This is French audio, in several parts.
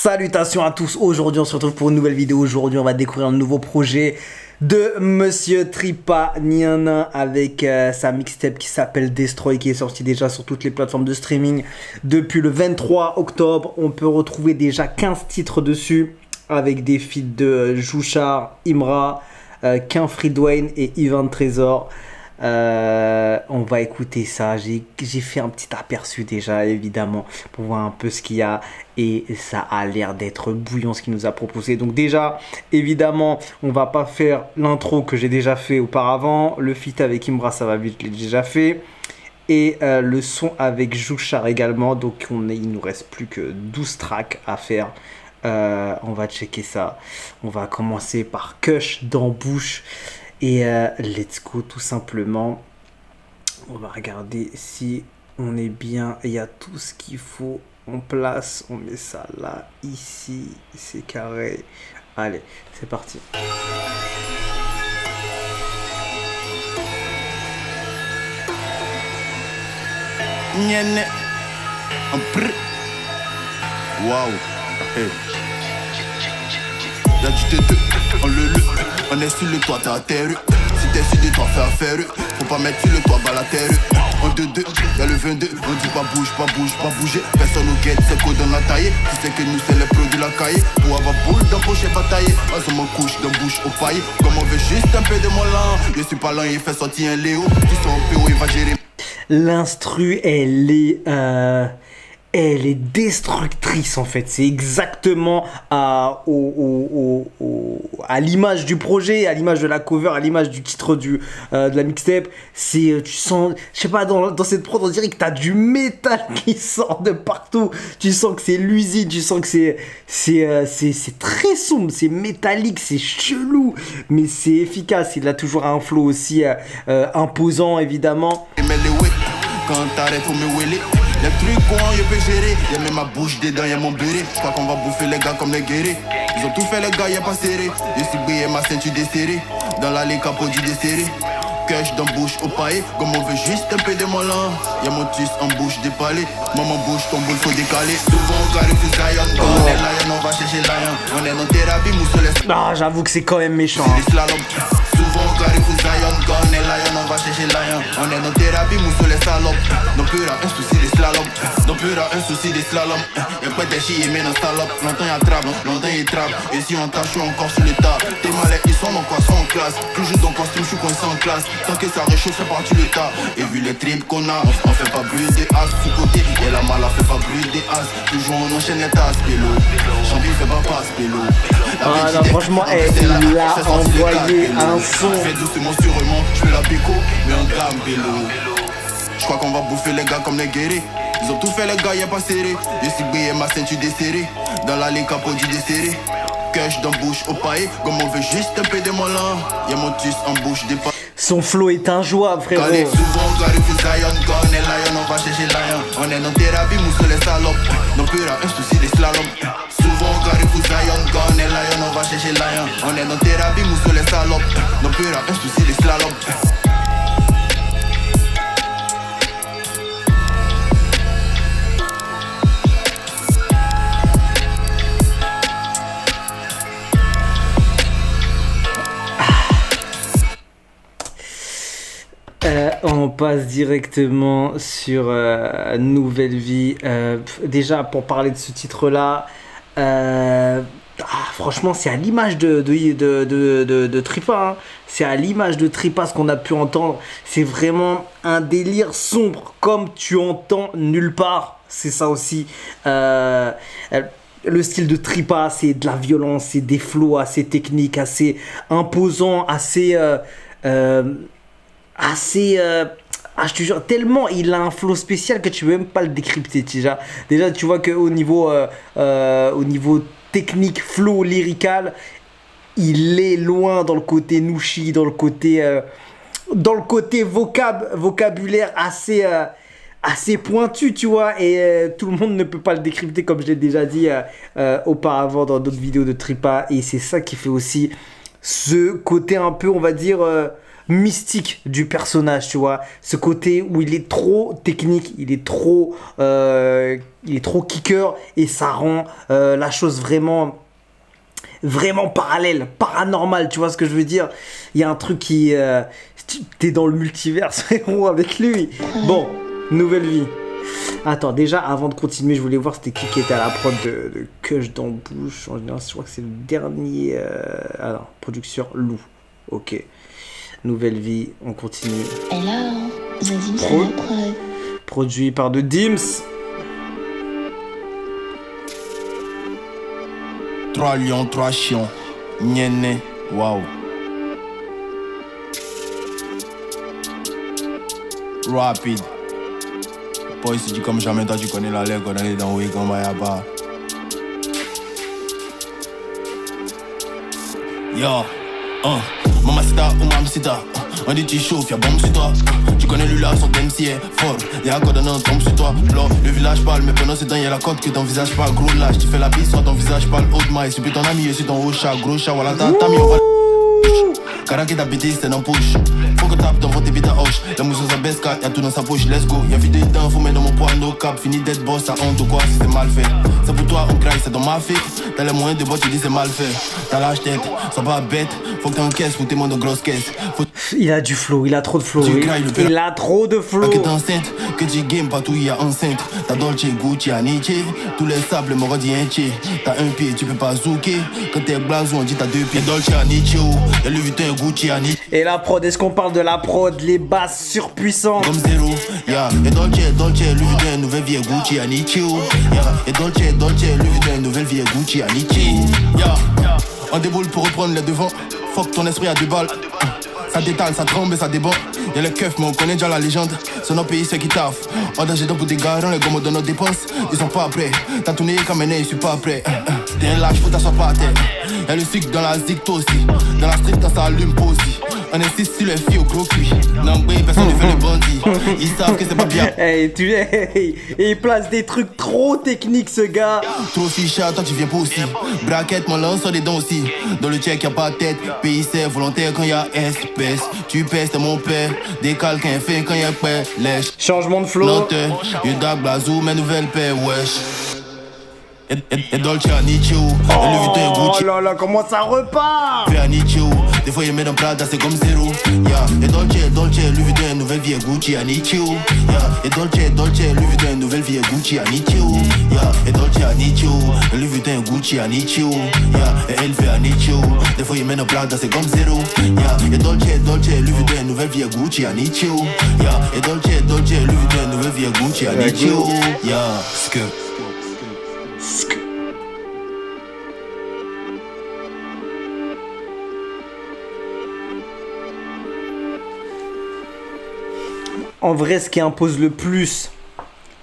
Salutations à tous, aujourd'hui on se retrouve pour une nouvelle vidéo. Aujourd'hui on va découvrir un nouveau projet de Monsieur Tripa Nianin avec sa mixtape qui s'appelle Destroy, qui est sortie déjà sur toutes les plateformes de streaming depuis le 23 octobre. On peut retrouver déjà 15 titres dessus avec des feats de Jouchar, Imra, Quin Fridwayne et Ivan Trésor. On va écouter ça. J'ai fait un petit aperçu déjà évidemment pour voir un peu ce qu'il y a et ça a l'air d'être bouillant ce qu'il nous a proposé. Donc déjà évidemment on va pas faire l'intro que j'ai déjà fait auparavant. Le feat avec Imra ça va vite, je l'ai déjà fait. Et le son avec Jouchar également. Donc il nous reste plus que 12 tracks à faire. On va checker ça. On va commencer par Kush dans Bouche. Et let's go tout simplement. On va regarder si on est bien. Il y a tout ce qu'il faut en place. On met ça là, ici, c'est carré. Allez, c'est parti. Waouh. Hey. Y'a du tété, on est sur le toit, t'es à terre. Si t'es sur des toits, fais affaire. Faut pas mettre sur le toit, bas la terre. En 2-2, y'a le 22, on dit pas bouge, pas bouger. Personne nous guette, c'est quoi dans la taille. Tu sais que nous c'est les pros de la caille. Pour avoir boule dans poche et batailler. On se me couche dans bouche au paille. Comme on veut juste un peu de mon lent. Je suis pas lent, il fait sortir un Léo. Tu sens un peu où il va gérer. L'instru, elle est destructrice en fait. C'est exactement à l'image du projet, à l'image de la cover, à l'image du titre de la mixtape. Tu sens, je sais pas, dans cette prod on dirait que t'as du métal qui sort de partout. Tu sens que c'est l'usine, tu sens que c'est très sombre, c'est métallique, c'est chelou, mais c'est efficace. Il a toujours un flow aussi imposant évidemment. Quand t'arrêtes pour me wheeler. Les trucs qu'on je peux gérer. Y'a même ma bouche dedans, y'a mon béret. J'crois qu'on va bouffer les gars comme des guerriers. Ils ont tout fait les gars, y'a pas serré. Je suis brillé, ma ceinture desserrée. Dans l'allée capot du desserré. Cash dans bouche au paillet. Comme on veut juste un peu de mon lent. Y'a mon tus en bouche des palais. Maman bouche, ton boule faut décaler. Souvent on carré plus Zion. Quand on est Lion, on va chercher Lion. On est en thérapie, mousse les. Ah, j'avoue que c'est quand même méchant. Souvent on carré plus Zion. Quand on est Lion, on va chercher Lion. On est en thérapie, mousse les salopes. Non plus là, un souci des slalops. Non plus là, un souci des slalops. Y'a pas des chiens, mais dans salope. Longtemps y'a trappe, longtemps y'a trappe. Et si on tâche, encore sur le tas. Tes malais, ils sont dans quoi, sont en classe. Toujours dans costume, je suis coincé en classe. Tant que ça réchauffe, c'est parti le tas. Et vu les tripes qu'on a, on fait pas bruit des as sous côté. Et la mala fait pas bruit des as. Toujours on enchaîne les tasses, pélo. Champi fait pas passe, pélo. Ah non, franchement, il a envoyé un son. Fais doucement sur moi, je fais la pico, mais en gamme, pélo. Je crois qu'on va bouffer les gars comme les guerriers. Ils ont tout fait les gars, y'a pas serré. Je suis brillé, ma ceinture desserrée. Dans l'allée capot du desserré. Cash dans bouche au paillet. Comme on veut juste un peu de mon lent. Y'a mon tus en bouche des pas. Son flow est injouable, frérot. Quand on est souvent on carré plus Zion. Quand on est Lion, on va chercher Lion. On est en thérapie, mousse les salopes. Non plus là, un souci des slalops. Souvent on carré plus Zion. Quand on est Lion, on va chercher Lion. On est en thérapie, mousse les salopes. Non plus là, un souci des slalops. On passe directement sur Nouvelle Vie. Déjà, pour parler de ce titre-là, franchement, c'est à l'image de Tripa. Hein. C'est à l'image de Tripa ce qu'on a pu entendre. C'est vraiment un délire sombre, comme tu entends nulle part. C'est ça aussi. Le style de Tripa, c'est de la violence, c'est des flows assez techniques, assez imposants, assez... je te jure, tellement il a un flow spécial que tu peux même pas le décrypter. Déjà tu vois qu'au niveau, technique, flow, lyrical, il est loin dans le côté Nushi, dans le côté vocabulaire assez pointu, tu vois, et tout le monde ne peut pas le décrypter comme je l'ai déjà dit auparavant dans d'autres vidéos de Tripa. Et c'est ça qui fait aussi ce côté un peu, on va dire... mystique du personnage, tu vois. Ce côté où il est trop technique, il est trop kicker et ça rend la chose vraiment parallèle, paranormal, tu vois ce que je veux dire. Il y a un truc qui... t'es dans le multivers, frérot, avec lui. Bon, nouvelle vie. Attends, déjà, avant de continuer, je voulais voir c'était qui était à la prod de Kush dans Bouche. En général, je crois que c'est le dernier... Alors, producteur Lou. Ok. Nouvelle vie, on continue. Hello, The Dims à la prod. Produit par The Dims. 3 lions, 3 chiens. Nyene, waouh. Rapide. Boy, si tu comme jamais, toi tu connais la lèvre, on est dans Oué, comme Mayaba. Yo, Mamacita ou Mamacita, on dit tu chauffes, y'a bombe sur toi. Tu connais lui là, son MC est fort. Y'a quoi d'un tombe sur toi. Là, le village parle, mais pendant ce temps, y'a la côte que ton visage parle. Gros lâche, tu fais la bise, soit ton visage parle. Haute maille, c'est plus ton ami, et c'est ton haut chat. Gros chat, voilà, t'as mis, on va. Karaki d'habiter, c'est dans push. Faut que tape dans votre bite à hoche. La mousse à baisse, y'a tout dans sa poche, let's go. Y'a vidé dedans, faut mettre dans mon poids, no cap. Fini d'être boss, ça honte ou quoi, si c'est mal fait. C'est pour toi, on craque, c'est dans ma fée. T'as les moyens de boire, tu dis c'est mal fait. T'as l'âge tête, sois pas bête. Faut que t'encaisses, faut t'aimer de grosses caisses. Il a du flow, il a trop de flow. Il a trop de flow. Que t'es enceinte, que tu game partout, il y a enceinte. T'as Dolce, Gucci, Aniche. Tous les sables, m'aura dit un tché. T'as un pied, tu peux pas zouker. Quand t'es blasou, on dit t'as 2 pieds. Dolce, Aniche, y'a le Vuitton, Gucci, Aniche. Et la prod, est-ce qu'on parle de la prod? Les basses surpuissantes. Comme zéro, yeah. Et Dolce, le Vuitton, nouvelle vie, Gucci, Aniche. Yeah. Et Dolce, le Vuitton, nouvelle vie, Gucci, Aniche. Yeah. On déboule pour reprendre les devants. Fuck ton esprit à 2 balles. Ça détale, ça tremble et ça déborde. Y'a le keuf, mais on connaît déjà la légende. C'est notre pays, c'est qui taffent. En danger donc pour des garants, les gommes de nos dépenses. Ils sont pas prêts. T'as tourné comme un nez, je suis pas prêt. T'es un lâche, faut t'asseoir pas à terre. Y'a le sucre dans la zig aussi. Dans la street, quand ça allume, pas aussi. On insiste sur les filles au gros cuit. Non, oui, personne ne fait les bandits. Ils savent que c'est pas bien. Hey, il place des trucs trop techniques, ce gars. Trop ficha, toi tu viens pas aussi. Braquette, mon lance, des dents aussi. Dans le check, y'a pas de tête. Pays, c'est volontaire quand y'a espèce. Tu pèses, t'es mon père. Décale qu'un fait quand y'a père. Lèche. Changement de flow. Lenteur, y'a dark blazou, mes nouvelles paires, wesh. Et Dolce Aniche, le Vuitton Gucci. Oh là là, comment ça repart? Fais Aniche, des fois il met dans Prada, c'est comme zéro. Yeah. Et Dolce, le Vuitton, nouvelle vie Gucci Aniche. Yeah. Et Dolce, le Vuitton, nouvelle vie Gucci Aniche. Yeah. Et Dolce Aniche, le Vuitton Gucci Aniche. Yeah. Et elle fait Aniche, des fois il met dans Prada, c'est comme zéro. Yeah. Et Dolce, le Vuitton, nouvelle vie Gucci Aniche. Yeah. Et Dolce, le Vuitton, nouvelle vie Gucci Aniche. Yeah. En vrai, ce qui impose le plus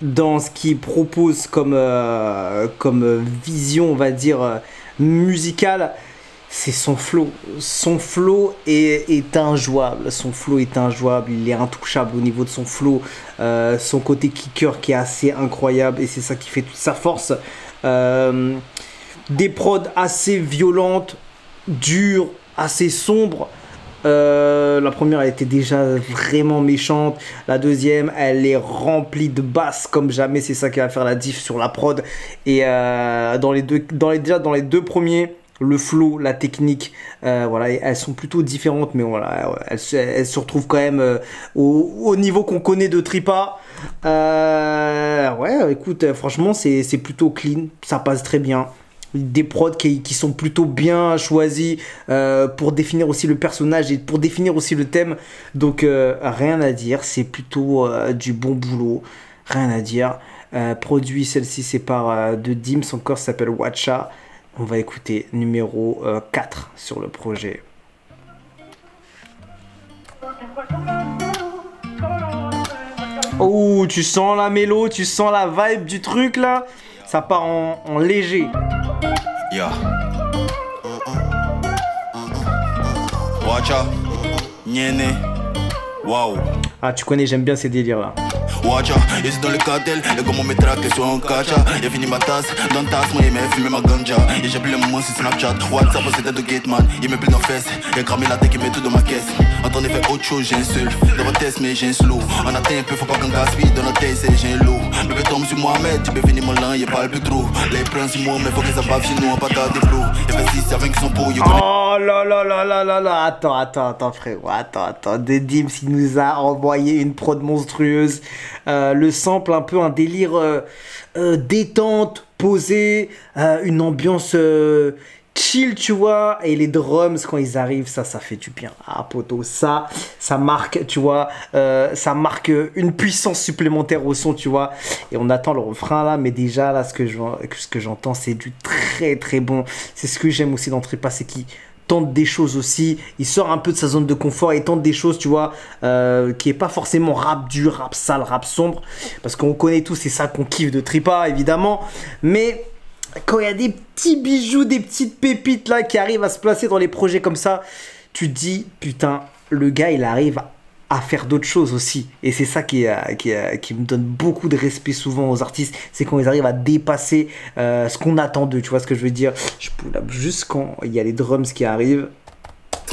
dans ce qu'il propose comme vision, on va dire, musicale, c'est son flow. Son flow est injouable. Son flow est injouable. Il est intouchable au niveau de son flow. Son côté kicker qui est assez incroyable. Et c'est ça qui fait toute sa force. Des prods assez violentes, dures, assez sombres. La première elle était déjà vraiment méchante. La deuxième elle est remplie de basses comme jamais. C'est ça qui va faire la diff sur la prod. Et dans les deux premiers, le flow, la technique, voilà, elles sont plutôt différentes, mais voilà, elles se retrouvent quand même au niveau qu'on connaît de Tripa. Ouais, écoute, franchement, c'est plutôt clean, ça passe très bien. Des prods qui sont plutôt bien choisis pour définir aussi le personnage et pour définir aussi le thème. Donc, rien à dire, c'est plutôt du bon boulot, rien à dire. Produit, celle-ci, c'est par The Dims, encore, ça s'appelle Watcha. On va écouter numéro 4 sur le projet. Oh, tu sens la mélo, tu sens la vibe du truc là. Ça part en léger. Yeah. Watcha. Nyene. Wow. Ah, tu connais, j'aime bien ces délires là. Watcha, je suis dans le cartel, et comme on me traque, soit en cacha. J'ai fini ma tasse, dans ta tasse, moi il m'a fumé ma ganja. Et j'ai appelé le moment sur Snapchat, WhatsApp, c'était de Gateman. Il me plie dans fesses, il a cramé la tête, il met tout dans ma caisse. Attendez, fait autre chose, j'ai un seul. Dans votre test, mais j'ai un slow. On atteint un peu, faut pas qu'on gaspille. Dans notre tête, c'est j'ai un lot. Bébé tombe sur Mohamed, tu peux finir mon lin, il parle plus trop. Les princes, moi, mais faut qu'ils s'abattent chez nous, on pas des bros. Il fait 6 avec son pot, oh là là là là là là. Attends, frérot. Attends. The Dims, il nous a envoyé une prod monstrueuse. Le sample, un peu un délire détente, posé, une ambiance chill, tu vois. Et les drums, quand ils arrivent, ça fait du bien. Ah, poto, ça marque, tu vois. Ça marque une puissance supplémentaire au son, tu vois. Et on attend le refrain là, mais déjà, là, ce que j'entends, c'est du très très bon. C'est ce que j'aime aussi dans Tripa, c'est qu'il tente des choses aussi, il sort un peu de sa zone de confort et tente des choses, tu vois, qui est pas forcément rap dur, rap sale, rap sombre, parce qu'on connaît tous, c'est ça qu'on kiffe de Tripa, évidemment, mais quand il y a des petits bijoux, des petites pépites là qui arrivent à se placer dans les projets comme ça, tu te dis, putain, le gars, il arrive à faire d'autres choses aussi, et c'est ça qui me donne beaucoup de respect souvent aux artistes, c'est quand ils arrivent à dépasser ce qu'on attend d'eux, tu vois ce que je veux dire. Je pull up juste quand il y a les drums qui arrivent.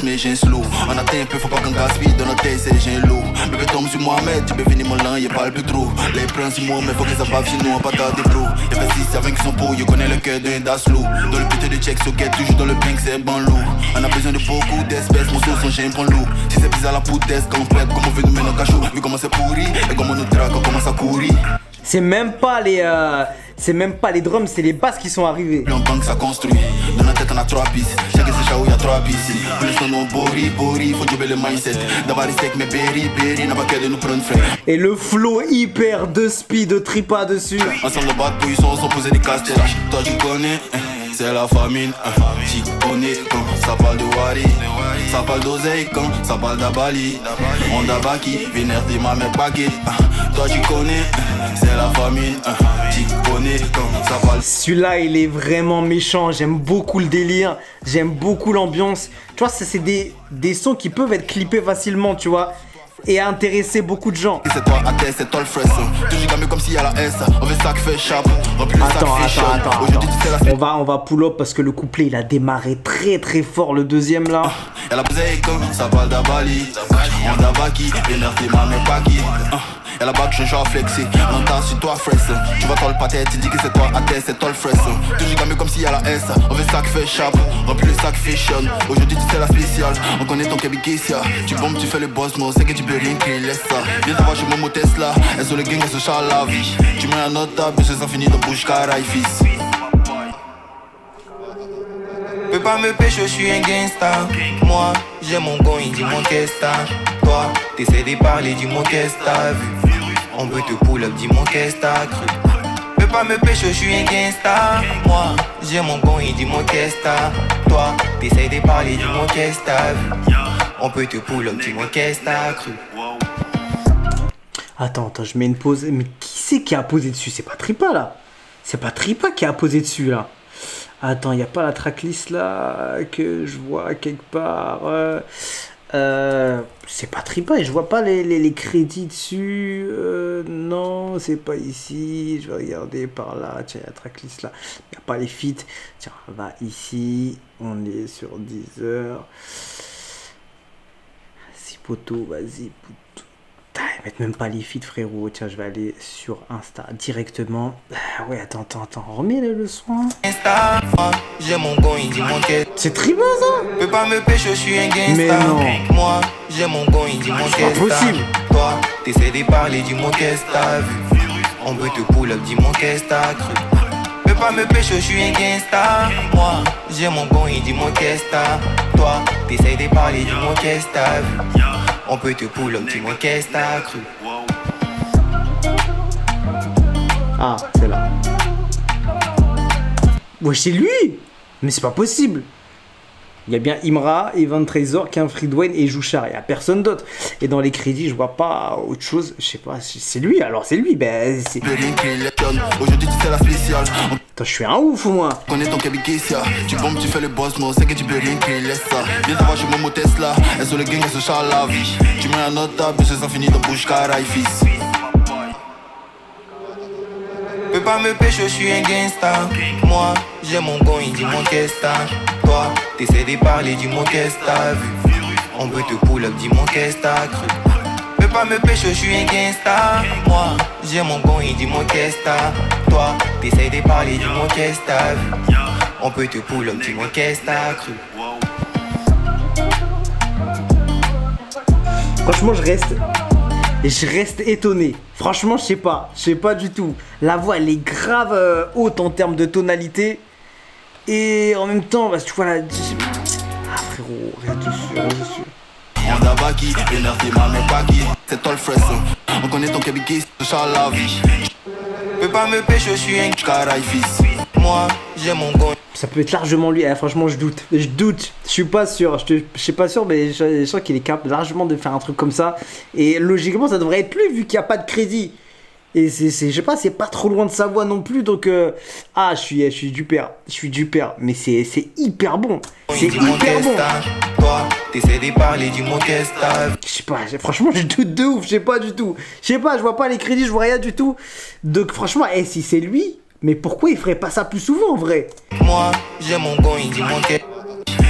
Mais j'ai un slow, on atteint un peu, faut pas qu'on gaspille. Dans notre tête, c'est j'ai un lot. Bébé tombe sur Mohamed, tu peux finir mon lin, il parle plus trop. Les princes, moi, mais faut qu'ils s'abattent chez nous, on pas des bros. Il fait 6 avec son pot, il connaît le cœur d'un daslo. Dans le putain de check, socket, toujours dans le bank, c'est bon lourd. On a besoin de beaucoup d'espèces, mon sauce, son chien prend lourd. Si c'est bizarre la poutesse, quand on pète, comme on veut nous mettre dans le cachot. Vu comment c'est pourri, et comment on nous traque, on commence à courir. C'est même pas les drums, c'est les basses qui sont arrivées. En banque ça construit, dans la tête on a 3 pistes. Chaque c'est y a 3 pistes. Pour l'instant nous on bori, faut jobber le mindset. D'abord les steaks mais berry, n'a pas qu'à de nous prendre frais. Et le flow hyper de speed, de Tripa dessus. Ensemble de bad ils sont posés des casse-têtes. Toi tu connais, c'est la famine. Tu connais quand ça parle de Wari, ça parle d'oseille quand ça parle d'Abali. On d'Abaki, vénère des mamelles baguettes. Toi tu connais, c'est la famine. Tu connais quand ça parle. Celui-là il est vraiment méchant, j'aime beaucoup le délire, j'aime beaucoup l'ambiance. Tu vois, c'est des sons qui peuvent être clippés facilement, tu vois, et intéresser beaucoup de gens. C'est toi à tête, c'est toi le fresh. Toujours gamé comme s'il y a la S. On veut ça qui fait chape. Attends. On va pull up parce que le couplet il a démarré très très fort, le deuxième là. Elle a posé comme ça parle d'Abali. On a baki, vénère tes mamelles baguettes. Elle a back, je genre flexé. On t'a sur toi fresh. Tu vois toi le patate, tu dis que c'est toi à tête, c'est toi le fresh. Toujours gamé comme s'il y a la S. On veut ça qui fait chape. Remplis le sac fashion. Aujourd'hui tu sais la spéciale. On connaît ton Kebikessia. Tu bombes, tu fais le boss, non, c'est que tu peux rien créer, laisse ça. Viens t'avoir chez Momo Tesla. Elle sur le gang, elle se charle la vie. Tu mets un note table, et ça finit dans bouche caraï fils. Peux pas me pêcher, je suis un gangsta. Moi, j'ai mon gon, il dit mon qu'est-ce toi, t'essaies de parler, dis-moi qu'est-ce t'as vu. On veut te pull up, dis-moi qu'est-ce t'as cru. Peux pas me pêcher, je suis un gangsta. Moi, j'ai mon gon, il dit mon qu'est-ce toi, t'essaies de parler, dis-moi qu'est-ce t'as vu. On peut te pull up, dis-moi qu'est-ce t'as cru. Attends, je mets une pause. Mais qui c'est qui a posé dessus? C'est pas Tripa là. C'est pas Tripa qui a posé dessus là. Attends, y a pas la tracklist là que je vois quelque part. C'est pas Tripa et je vois pas les crédits dessus. Non, c'est pas ici. Je vais regarder par là. Tiens, la tracklist là. Y a pas les feats. Tiens, on va ici. On est sur 10 heures. Si poto, vas-y, poto. Ils mettent même pas les feeds, frérot. Tiens, je vais aller sur Insta directement. Ouais, attends. Remets le son. Insta, j'ai mon gon, il dit mon qu'est-ce. C'est Tripa ça? Peux pas me pêcher, je suis un gangsta. Mais non. Moi, j'ai mon gon, il dit mon qu'est-ce. C'est pas possible. Toi, t'essaies de parler, dis-moi qu'est-ce t'as vu. On veut te pull up, dis-moi qu'est-ce t'as cru. Peux pas me pêcher, je suis un gangsta. Moi, j'ai mon gon, il dit mon qu'est-ce toi, t'essaies de parler, dis-moi qu'est-ce t'as vu. On peut te pull up, dis-moi qu'est-ce t'as cru. Ah, c'est là. Ouais, c'est lui. Mais c'est pas possible. Il y a bien Imra, Evan Trésor, Quin Fridwayne et Jouchard. Il n'y a personne d'autre. Et dans les crédits, je vois pas autre chose. Je sais pas, c'est lui. Alors c'est lui. Ben, c'est... Aujourd'hui tu sais la spéciale. Attends, je suis un ouf moi. Connais ton Kabikessia. Tu bombes, tu fais le boss, mais on sait que tu peux rien créer, laisse ça. Viens t'avoir chez Momo Tesla. Elles sont les gangs, elles se chargent la vie. Tu mets un autre table, ça finit dans bouche caraï, fils. Peux pas me pêcher, je suis un gangsta. Moi, j'ai mon gon, il dit mon qu'est-ce toi, t'essaies de parler, dis-moi qu'est-ce t'as vu. On peut te pull up, dis-moi qu'est-ce t'as cru. Peux pas me pêcher, je suis un gangsta. Moi, j'ai mon gon, il dit moi qu'est-ce toi, t'essaies de parler, dis-moi qu'est-ce t'as vu. On peut te pull up, dis-moi qu'est-ce t'as cru. Franchement, je reste étonné. Franchement, je sais pas du tout. La voix, elle est grave haute en termes de tonalité. Et en même temps, bah, tu vois là. Ah frérot, rien dessus. On a baki, énergie, ma mère baki. C'est toi le fresh. On connaît ton Kabiki, c'est Charles la vie. Peux pas me pêcher, je suis un caraï, fils. Moi, j'ai mon gon. Ça peut être largement lui, franchement je doute. Je suis pas sûr, je suis pas sûr, mais je sens qu'il est capable largement de faire un truc comme ça. Et logiquement ça devrait être lui vu qu'il n'y a pas de crédit. Et je sais pas, c'est pas trop loin de sa voix non plus, donc ah je suis du père, mais c'est hyper bon. C'est hyper bon. Toi, t'essaies de parler, dis-moi qu'est-ce t'as. Je sais pas, franchement je doute de ouf, je sais pas du tout. Je sais pas, je vois pas les crédits, je vois rien du tout. Donc franchement, si c'est lui, mais pourquoi il ferait pas ça plus souvent en vrai? Moi, j'ai mon gon, il dit mon qu'est.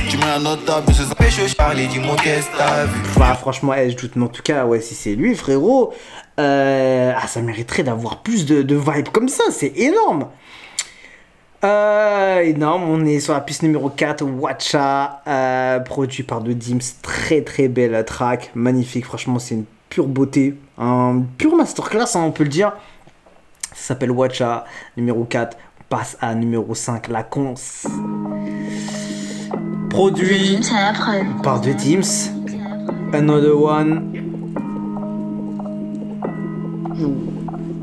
Tu mets un autre table, je sais je parler, dis-moi qu'est-ce t'as vu. Bah franchement, je doute, mais en tout cas, ouais, si c'est lui, frérot, ça mériterait d'avoir plus de vibes comme ça, c'est énorme. Énorme, on est sur la piste numéro 4, Watcha, produit par The Dims, très belle track, magnifique, franchement c'est une pure beauté, un pur masterclass, hein, on peut le dire. Ça s'appelle Watcha, numéro 4, on passe à numéro 5, La Cons. Produit par The Dims, Another One.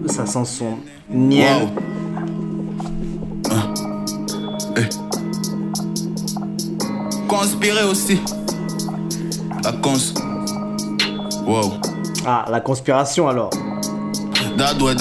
Ça sent son miel. Wow. Conspirer aussi. La cons. Wow. Ah, la conspiration alors. Dadoué.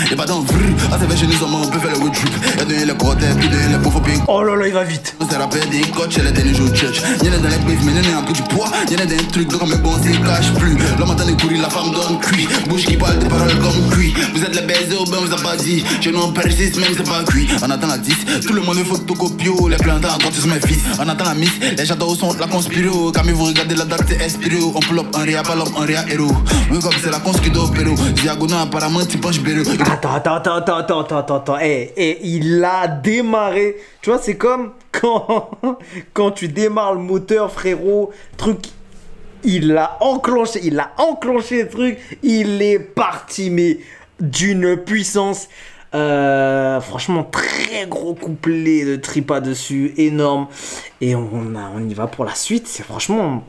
Y'a pas d'envie, à ces chez nous on peut faire le road trip. Y'a donné les prothèses, puis donné les bons pink. Oh là là, il va vite. On s'est rappelé des coachs, elle est derniers jours church. Y'en a dans les briefs, mais y'en a un peu du poids. Y'en a des trucs, donc on met bon, c'est cache plus. L'homme entend courir, la femme donne cuit. Bouche qui parle, tes paroles comme cuit. Vous êtes les baisers, au bain, vous a pas dit. Chez nous on persiste, même c'est pas cuit. On attend la 10, tout le monde veut photocopio. Les plantes en compte sur mes fils. On attend la miss, les châteaux sont la conspiro. Quand vous regardez la date, c'est Espiro. On pull up un réa, pas l'homme, un réa héros. Oui, comme c'est la cons qui doit opérer. Diagonal, apparemment, tu penches béro. Attends. Il a démarré. Tu vois, c'est comme quand tu démarres le moteur, frérot. Truc. Il a enclenché le truc. Il est parti, mais d'une puissance. Franchement, très gros couplet de Tripa dessus. Énorme. Et on y va pour la suite. C'est franchement.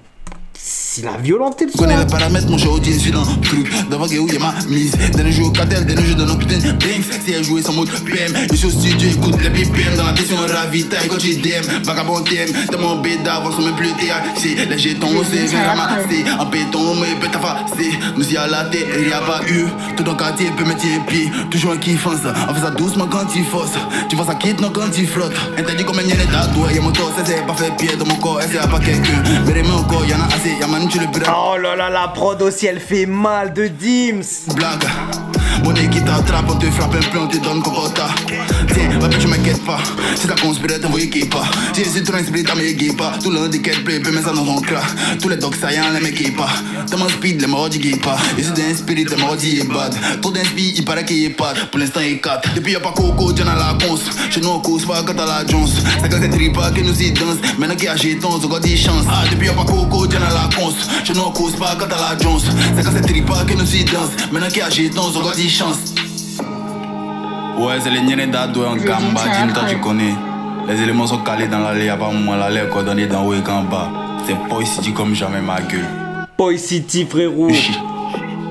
C'est la violenté de son. Connais les paramètres, mon show, je suis dans le truc. D'avant que où y'a ma mise. Dernier jour au cartel, dernier jour dans nos putains de Blinks. Si elle jouait sans mode PM, je suis au studio, écoute les BPM. Dans la question, ravitaille quand tu DM. Vagabond TM, t'as mon bêta, avant son même plus THC. Les jetons aussi, viens ramasser. En béton, mais peut t'affacer. Nous y a la tête, il y a pas eu. Tout ton quartier peut mettre un pied. Toujours un kiffance. On fait ça doucement quand tu forces. Tu vois ça quitte, non quand tu flottes. Interdit comme un y'a les tatouages. Y'a mon corps, ça c'est pas fait pied dans mon corps. Elle c'est pas quelqu'un. Mais les mains au corps, y'en a assez. Oh là là, la prod aussi elle fait mal de Dims. Blague, mon équipe t'attrape, on te frappe un peu, on te donne cocota. Tiens, ma bitch m'inquiète pas. Si t'as conspiré, t'envoie équipe pas. Si je suis trop inspiré, t'as m'équipe pas. Tout le handicap play, peut mettre ça dans ton crack. Tous les dogs saillants, les m'équipe pas. T'as mon speed, les morts d'y pas. Et si t'es inspiré, t'es mort d'y est bad. Trop d'inspire, il paraît qu'il est pas. Pour l'instant, il est 4. Depuis y'a pas coco, j'en ai la cons. Chez nous, on cause pas quand t'as la Jones. C'est quand c'est tripa que nous y danse. Maintenant qu'il y a jeton, on a des chances. Ah, depuis y'a pas coco, j'en ai la cons. Chez nous, on cause pas quand t'as la Jones. C'est quand c'est tripa que nous y danse. Maintenant qu'il y a jeton, on a des chances. Ouais, c'est les niennes d'ado en gamba, toi tu connais. Les éléments sont calés dans l'allée, y'a pas moi l'allée coordonnée d'en haut et qu'en bas. C'est Boy City comme jamais ma gueule. Boy City, frérot.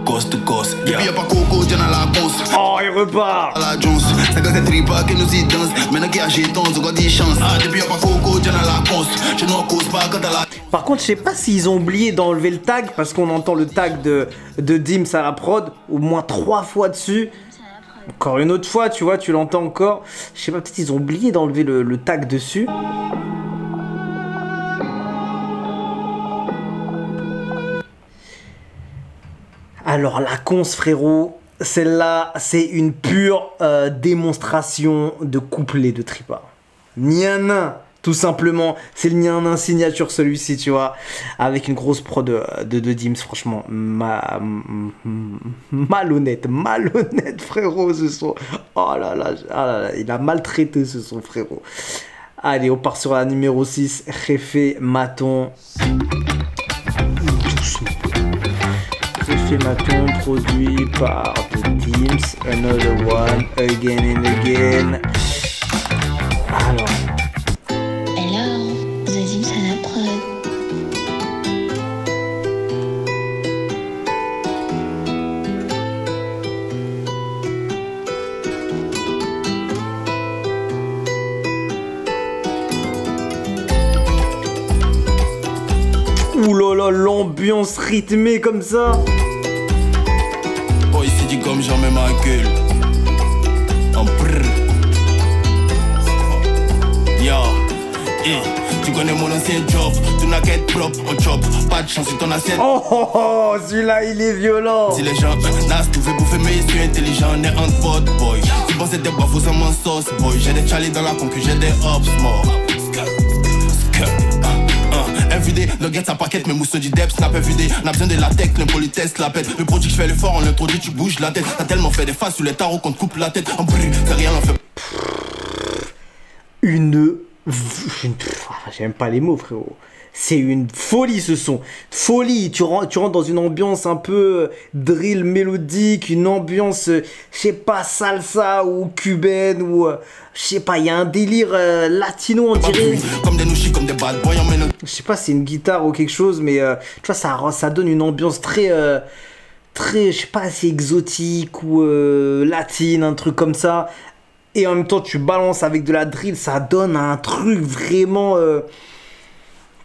coast to coast. Et puis y'a pas Coco, Diana la bosse. Oh, il repart. À la Jones, c'est que c'est tripa qui nous y danse. Maintenant qu'il y a jeton, on a des chances. Ah, depuis y'a pas Coco, Diana la bosse. Je n'en cause pas quand elle a. Par contre, je sais pas s'ils ont oublié d'enlever le tag parce qu'on entend le tag de Dims à la prod au moins 3 fois dessus. Encore une autre fois, tu vois, tu l'entends encore. Je sais pas, peut-être ils ont oublié d'enlever le tag dessus. Alors la conce, frérot, celle-là, c'est une pure démonstration de couplet de Tripa. Nianin, tout simplement, c'est le Nianin signature celui-ci, tu vois, avec une grosse prod de Dims, franchement, malhonnête, frérot, ce son. Oh là là, il a maltraité ce son, frérot. Allez, on part sur la numéro 6, Réfé Maton. Maton, produit par The Dims, Another One, Again and Again. Alors. Hello, The Dims à la prod. Ouh là là, l'ambiance rythmée comme ça. Oh, ici dit comme jamais ma gueule. En brrr. Yo, tu connais mon ancien job. Tu n'as qu'à être propre, on chop. Pas de chance sur ton assiette. Oh oh oh, celui-là il est violent. Si les gens nasent, tu veux bouffer, mais je suis intelligent, on est un pot boy. Tu pensais des bois, faut seulement sauce boy. J'ai des charlie dans la concu, j'ai des hops morts. Everyday, le get sa paquette, mes mousses du dep, snap everyday. On a besoin de la tech, l'impolitesse, la pète. Le produit, je fais l'effort, on l'introduit, tu bouges la tête. T'as tellement fait des faces sur les tarots qu'on te coupe la tête. En bruit, c'est rien, on fait. J'aime pas les mots, frérot. C'est une folie ce son. Folie. Tu rentres dans une ambiance un peu drill mélodique, une ambiance, je sais pas, salsa ou cubaine ou. Je sais pas, il y a un délire latino, on dirait. Comme des nouchis, comme des bad boys en mélodie. Je sais pas, c'est une guitare ou quelque chose, mais tu vois, ça donne une ambiance très, je sais pas, assez exotique ou latine, un truc comme ça. Et en même temps, tu balances avec de la drill, ça donne un truc vraiment.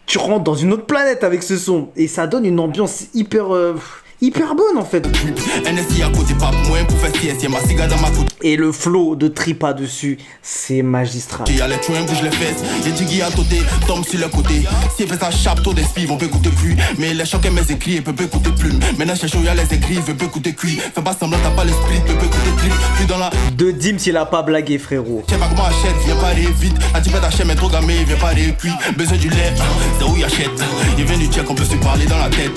Tu rentres dans une autre planète avec ce son. Et ça donne une ambiance hyper bonne en fait. NSI à côté, pas moins pour faire sieste, ma cigare dans ma coupe. Et le flow de Tripa dessus, c'est magistral. J'ai les chouins, bouge les fesses, les tigui à côté, tombe sur le côté. Si elle fait sa chape, tôt d'esprit, on peut écouter plus. Mais les chocs, mes écrits, peut écouter plus. Maintenant, chez chaud, y'a les écrits, peut écouter cuit. Fais pas semblant, t'as pas l'esprit, peut écouter plus. Plus dans la. De Dims, il a pas blagué, frérot. Je sais pas comment achète, viens pas aller vite. La type d'achète, mais trop gamé, viens pas aller cuit. Besoin du lait, c'est où il achète. Il vient du check, on peut se parler dans la tête.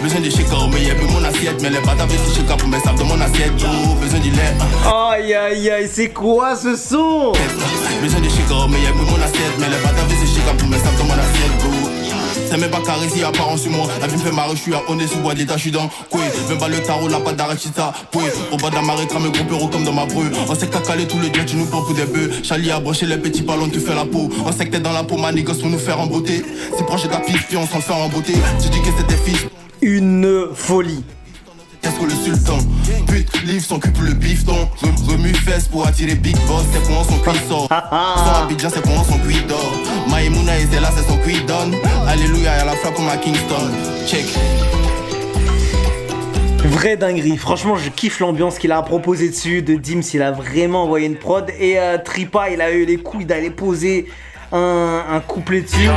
Besoin de shakers, mais y'a plus mon assiette. Mais les pâtes avec des shakers pour mes sables dans mon assiette. Oh, besoin du lait. Aïe aïe aïe, c'est quoi ce son? Besoin de shakers, mais y'a plus mon assiette. Mais les pâtes avec des shakers pour mes sables dans mon assiette. Oh. C'est même pas carré si y'a apparent sur moi. La vie me fait marrer, je suis à on est sous bois d'état, je suis dans quoi. Même pas le tarot, la pâte d'arachita. Au bas de la marée, crame gros bureau comme dans ma breu. On sait qu'à caler tout le dia, tu nous prends pour des bœufs. Charlie a broché les petits ballons, tu fais la peau. On sait que t'es dans la peau, manigos pour nous faire en beauté. C'est proche de ta piste, puis on s'en fait en beauté. Tu dis que c'était fils. Une folie. Qu'est-ce que le sultan? Pute, livre son cul pour le bifton. Remue fesses pour attirer Big Boss. C'est pour son cuissor. Son Abidjan, c'est pour son cuidor. Maïmouna était là, c'est son cuidon. Alléluia, y'a la frappe comme à Kingston. Check. Vraie dinguerie. Franchement, je kiffe l'ambiance qu'il a proposé dessus. De Dims, il a vraiment envoyé une prod. Et Tripa, il a eu les couilles d'aller poser un couplet dessus.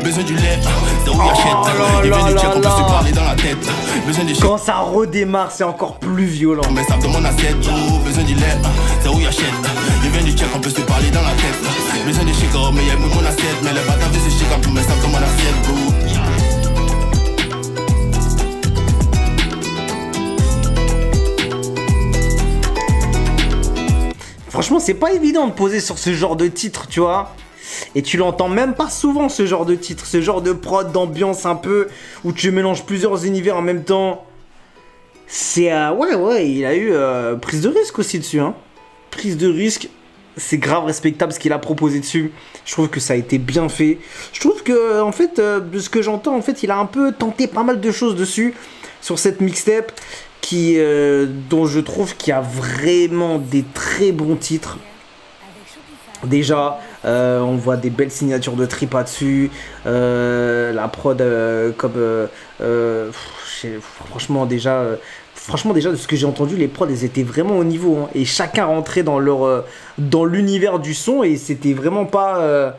Besoin du lait, c'est où il achète. Il vient du check, on peut se parler dans la tête. Besoin des quand ça redémarre, c'est encore plus violent. Mais ça dans mon assiette, oh, besoin du lait, c'est où il achète. Il vient du check, on peut se parler dans la tête. Besoin des shakers, mais y'a plus mon assiette. Mais les pâtes avec ces shakers pour mes sables dans mon assiette, oh. Franchement, c'est pas évident de poser sur ce genre de titre, tu vois. Et tu l'entends même pas souvent, ce genre de titre, ce genre de prod, d'ambiance un peu, où tu mélanges plusieurs univers en même temps. C'est... ouais, il a eu prise de risque aussi dessus, hein. Prise de risque. c'est grave respectable ce qu'il a proposé dessus. Je trouve que ça a été bien fait. Je trouve que, en fait, de ce que j'entends, en fait, il a un peu tenté pas mal de choses dessus, sur cette mixtape, dont je trouve qu'il y a vraiment des très bons titres. Déjà, on voit des belles signatures de Tripa dessus. La prod, franchement, déjà, de ce que j'ai entendu, les prods, elles étaient vraiment au niveau. Hein, et chacun rentrait dans l'univers du son. Et c'était vraiment pas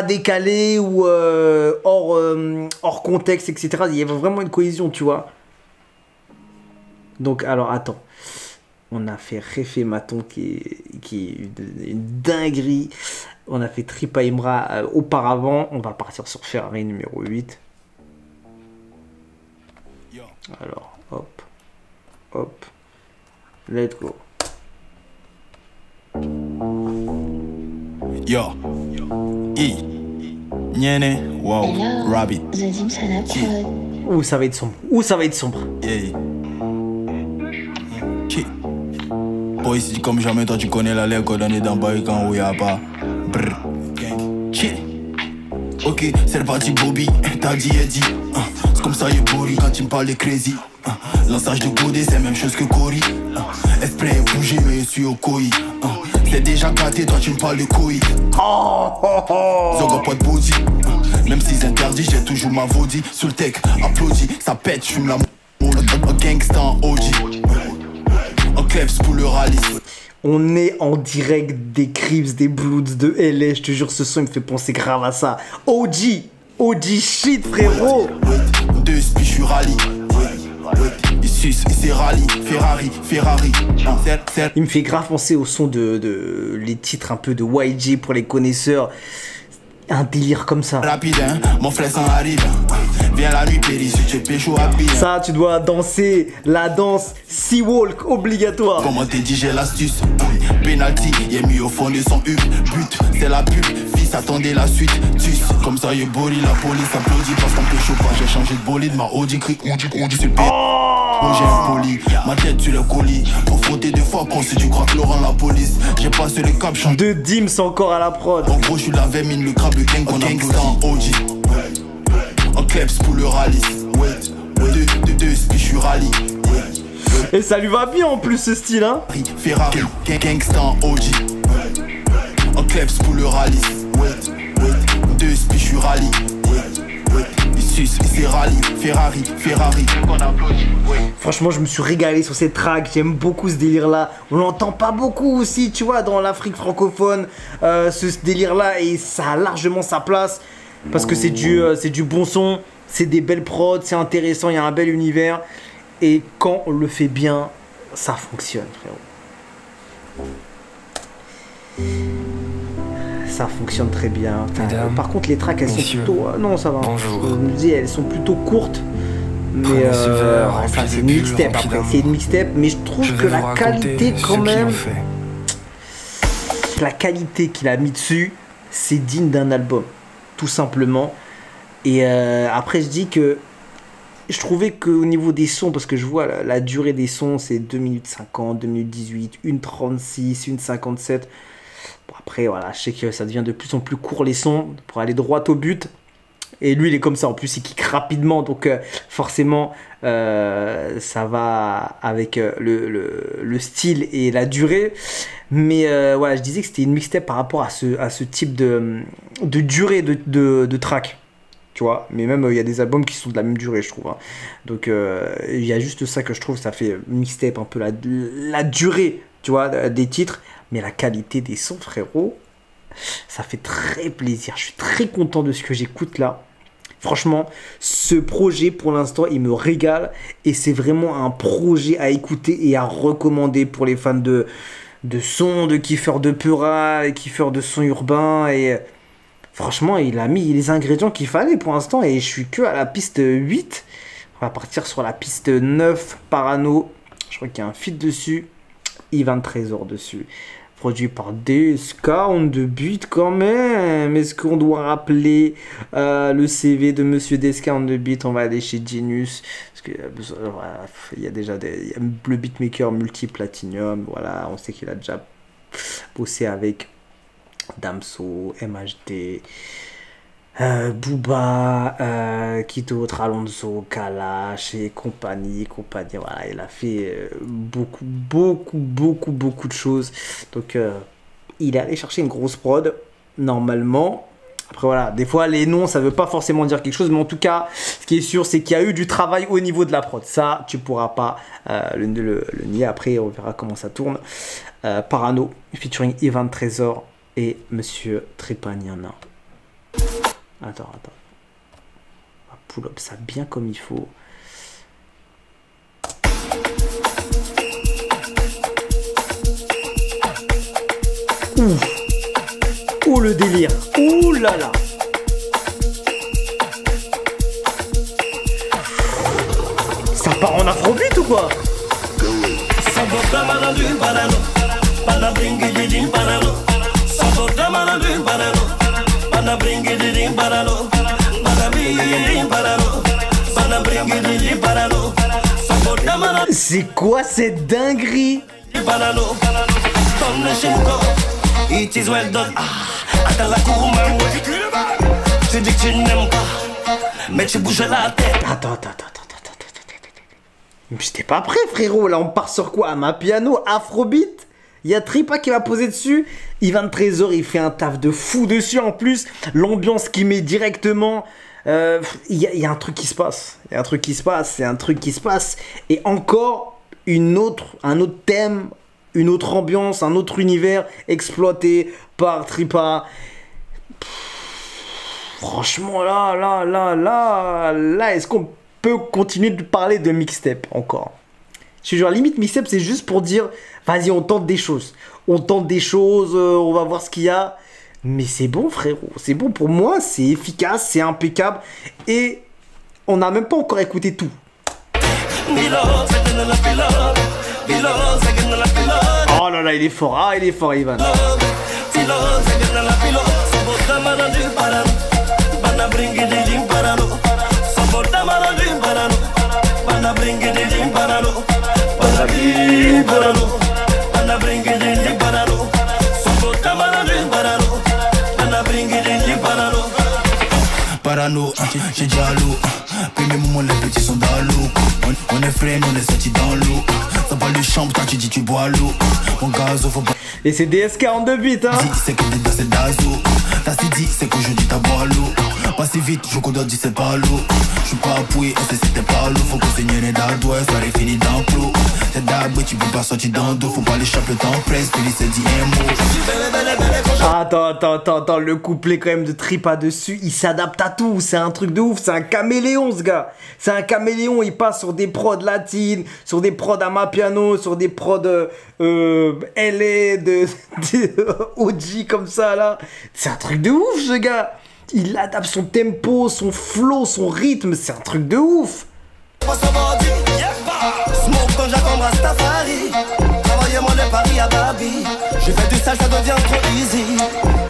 décalé ou hors contexte, etc. Il y avait vraiment une cohésion, tu vois. Donc, alors, attends. On a fait Réfé Maton qui est une dinguerie. On a fait Tripa Imra auparavant. On va partir sur Ferrari numéro 8. Alors, hop. Hop. Let's go. Yo. I. Nyene. Wow. Rabbit. Zazim Sanaprod. Ouh, ça va être sombre. Ouh, ça va être sombre. Yeah. Boy, si comme jamais toi tu connais la lettre coordonnée d'un boy quand où y'a pas. Brr. Chill. Ok, c'est reparti Bobby, t'as dit Eddie. C'est comme ça il Bori quand tu me parles de crazy. Lançage de godé, c'est la même chose que Cory. Esprit est bougé mais je suis au koi. C'est déjà gâté, toi tu me parles de koi. Zoga pas de body. Même si c'est interdit, j'ai toujours ma vaudie. Sous le tech, applaudi, ça pète, j'fume la un gangsta en OG. Un kleps pour le rallye. On est en direct des Crips, des Bloods, de LA. Je te jure, ce son il me fait penser grave à ça. OG shit, frérot. Deux spies, je suis rallye. Il suce, il s'est rallye. Ferrari. Il me fait grave penser au son de les titres un peu de YG pour les connaisseurs. Un délire comme ça. Rapide, hein, mon frère s'en arrive. Viens la nuit, péri, si tu es pécho à pied. Ça, tu dois danser la danse Sea-Walk obligatoire. Comment t'es dit, j'ai l'astuce. Penalty, il est mis au fond de son but. C'est la pub, fils, attendez la suite. Tus, comme ça, il boli, la police applaudit parce qu'on pécho pas. J'ai changé de bolide, ma Audi crie, on dit c'est le pire. Oh, j'ai un poli, ma tête sur le colis. Pour frotter deux fois, quand si tu crois que Laurent la police. J'ai passé le cap, change de Dims encore à la prod. En gros, je suis la mine, le crabe, le gang, on a gangsta en OG. Un kleps pour le rallye. Deux, je suis rallye. Et ça lui va bien en plus ce style, hein. Ferrari, gangsta en OG. Un kleps pour le rallye. Deux, je suis rallye. C'est rallye, Ferrari. Franchement, je me suis régalé sur cette track. J'aime beaucoup ce délire-là. On l'entend pas beaucoup aussi, tu vois, dans l'Afrique francophone. Ce délire-là, et ça a largement sa place. Parce que c'est du bon son, c'est des belles prods, c'est intéressant, il y a un bel univers. Et quand on le fait bien, ça fonctionne, frérot. Ça fonctionne très bien. Par contre, les tracks, elles sont plutôt... non, ça va. Bonjour. Je me dis, elles sont plutôt courtes. Mais enfin, c'est une mixtape après. C'est une mixtape, mais je trouve que la qualité, quand même... La qualité qu'il a mis dessus, c'est digne d'un album. Tout simplement. Et après, je dis que... Je trouvais qu'au niveau des sons, parce que je vois la durée des sons, c'est 2 minutes 50, 2 minutes 18, 1,36, 1,57. Bon, après, voilà, je sais que ça devient de plus en plus court les sons pour aller droit au but. Et lui, il est comme ça. En plus, il kick rapidement. Donc, forcément, ça va avec le style et la durée. Mais voilà, je disais que c'était une mixtape par rapport à ce type de durée de track. Tu vois, mais même il y a des albums qui sont de la même durée, je trouve. Hein. Donc, il y a juste ça que je trouve, ça fait mixtape un peu la durée, tu vois, des titres. Mais la qualité des sons, frérot, ça fait très plaisir. Je suis très content de ce que j'écoute là. Franchement, ce projet, pour l'instant, il me régale. Et c'est vraiment un projet à écouter et à recommander pour les fans de son, de kiffeurs de Peura, kiffeurs de son urbain. Et franchement, il a mis les ingrédients qu'il fallait pour l'instant. Et je suis que à la piste 8. On va partir sur la piste 9, Parano. Je crois qu'il y a un feat dessus. Ivan Trésor dessus. Produit par DSK, on de beat quand même. Est-ce qu'on doit rappeler le CV de Monsieur DSK on the beat? On va aller chez Genius. Parce que il y a déjà le beatmaker multi-platinum. Voilà, on sait qu'il a déjà bossé avec Damso, MHD, Booba, qui d'autre, Alonso, Kalash et compagnie. Voilà, il a fait beaucoup de choses. Donc, il est allé chercher une grosse prod, normalement. Après voilà, des fois les noms ça veut pas forcément dire quelque chose, mais en tout cas ce qui est sûr c'est qu'il y a eu du travail au niveau de la prod. Ça tu pourras pas le nier. Après on verra comment ça tourne. Parano featuring Ivan Trésor et Monsieur Tripaniana. Attends. On va pull up ça bien comme il faut. Ouf. Oh le délire. Ouh là là. Ça part en afrobeat ou quoi? C'est quoi cette dinguerie? It is well done. Attends la cour, tu dis que tu n'aimes pas, mais tu bouges la tête. Attends. J'étais pas prêt, frérot. Là, on part sur quoi? Amapiano, Afrobeat. Il y a Tripa qui va poser dessus. Ivan Trésor, il fait un taf de fou dessus en plus. L'ambiance qu'il met directement. Il y a un truc qui se passe. Il y a un truc qui se passe. Et encore un autre thème. Une autre ambiance, un autre univers exploité par Tripa. Franchement, là, est-ce qu'on peut continuer de parler de mixtape encore? Je suis genre, limite, mixtape, c'est juste pour dire, vas-y, on tente des choses. On va voir ce qu'il y a. Mais c'est bon, frérot. C'est bon pour moi, c'est efficace, c'est impeccable. Et on n'a même pas encore écouté tout. Oh là là, il est fort, Ivan. Parano, j'ai déjà l'eau. Puis mes moments, les petits sont dans l'eau. On est frais, on est sortis dans l'eau. Ça parle de chambre, quand tu dis tu bois l'eau. Mon gaz, faut pas. Et c'est DSK en 2 bits, hein. C'est que dedans c'est d'Azo. T'as si dit, c'est qu'aujourd'hui t'as bois l'eau. Pas si vite, je dois dire c'est pas l'eau. J'suis pas appuyé, et c'est c'était pas l'eau. Faut que c'est n'y d'adoué, soirée finie dans le clos. C'est d'abord, tu peux pas sortir dans le dos. Faut pas l'échapper le temps presse, puis c'est dit un mot. Attends, le couplet quand même de Tripa dessus, il s'adapte à tout, c'est un truc de ouf, c'est un caméléon ce gars. C'est un caméléon, il passe sur des prods latines, sur des prods Amapiano, sur des prods LA, de OG comme ça là. C'est un truc de ouf ce gars. Il adapte son tempo, son flow, son rythme, c'est un truc de ouf.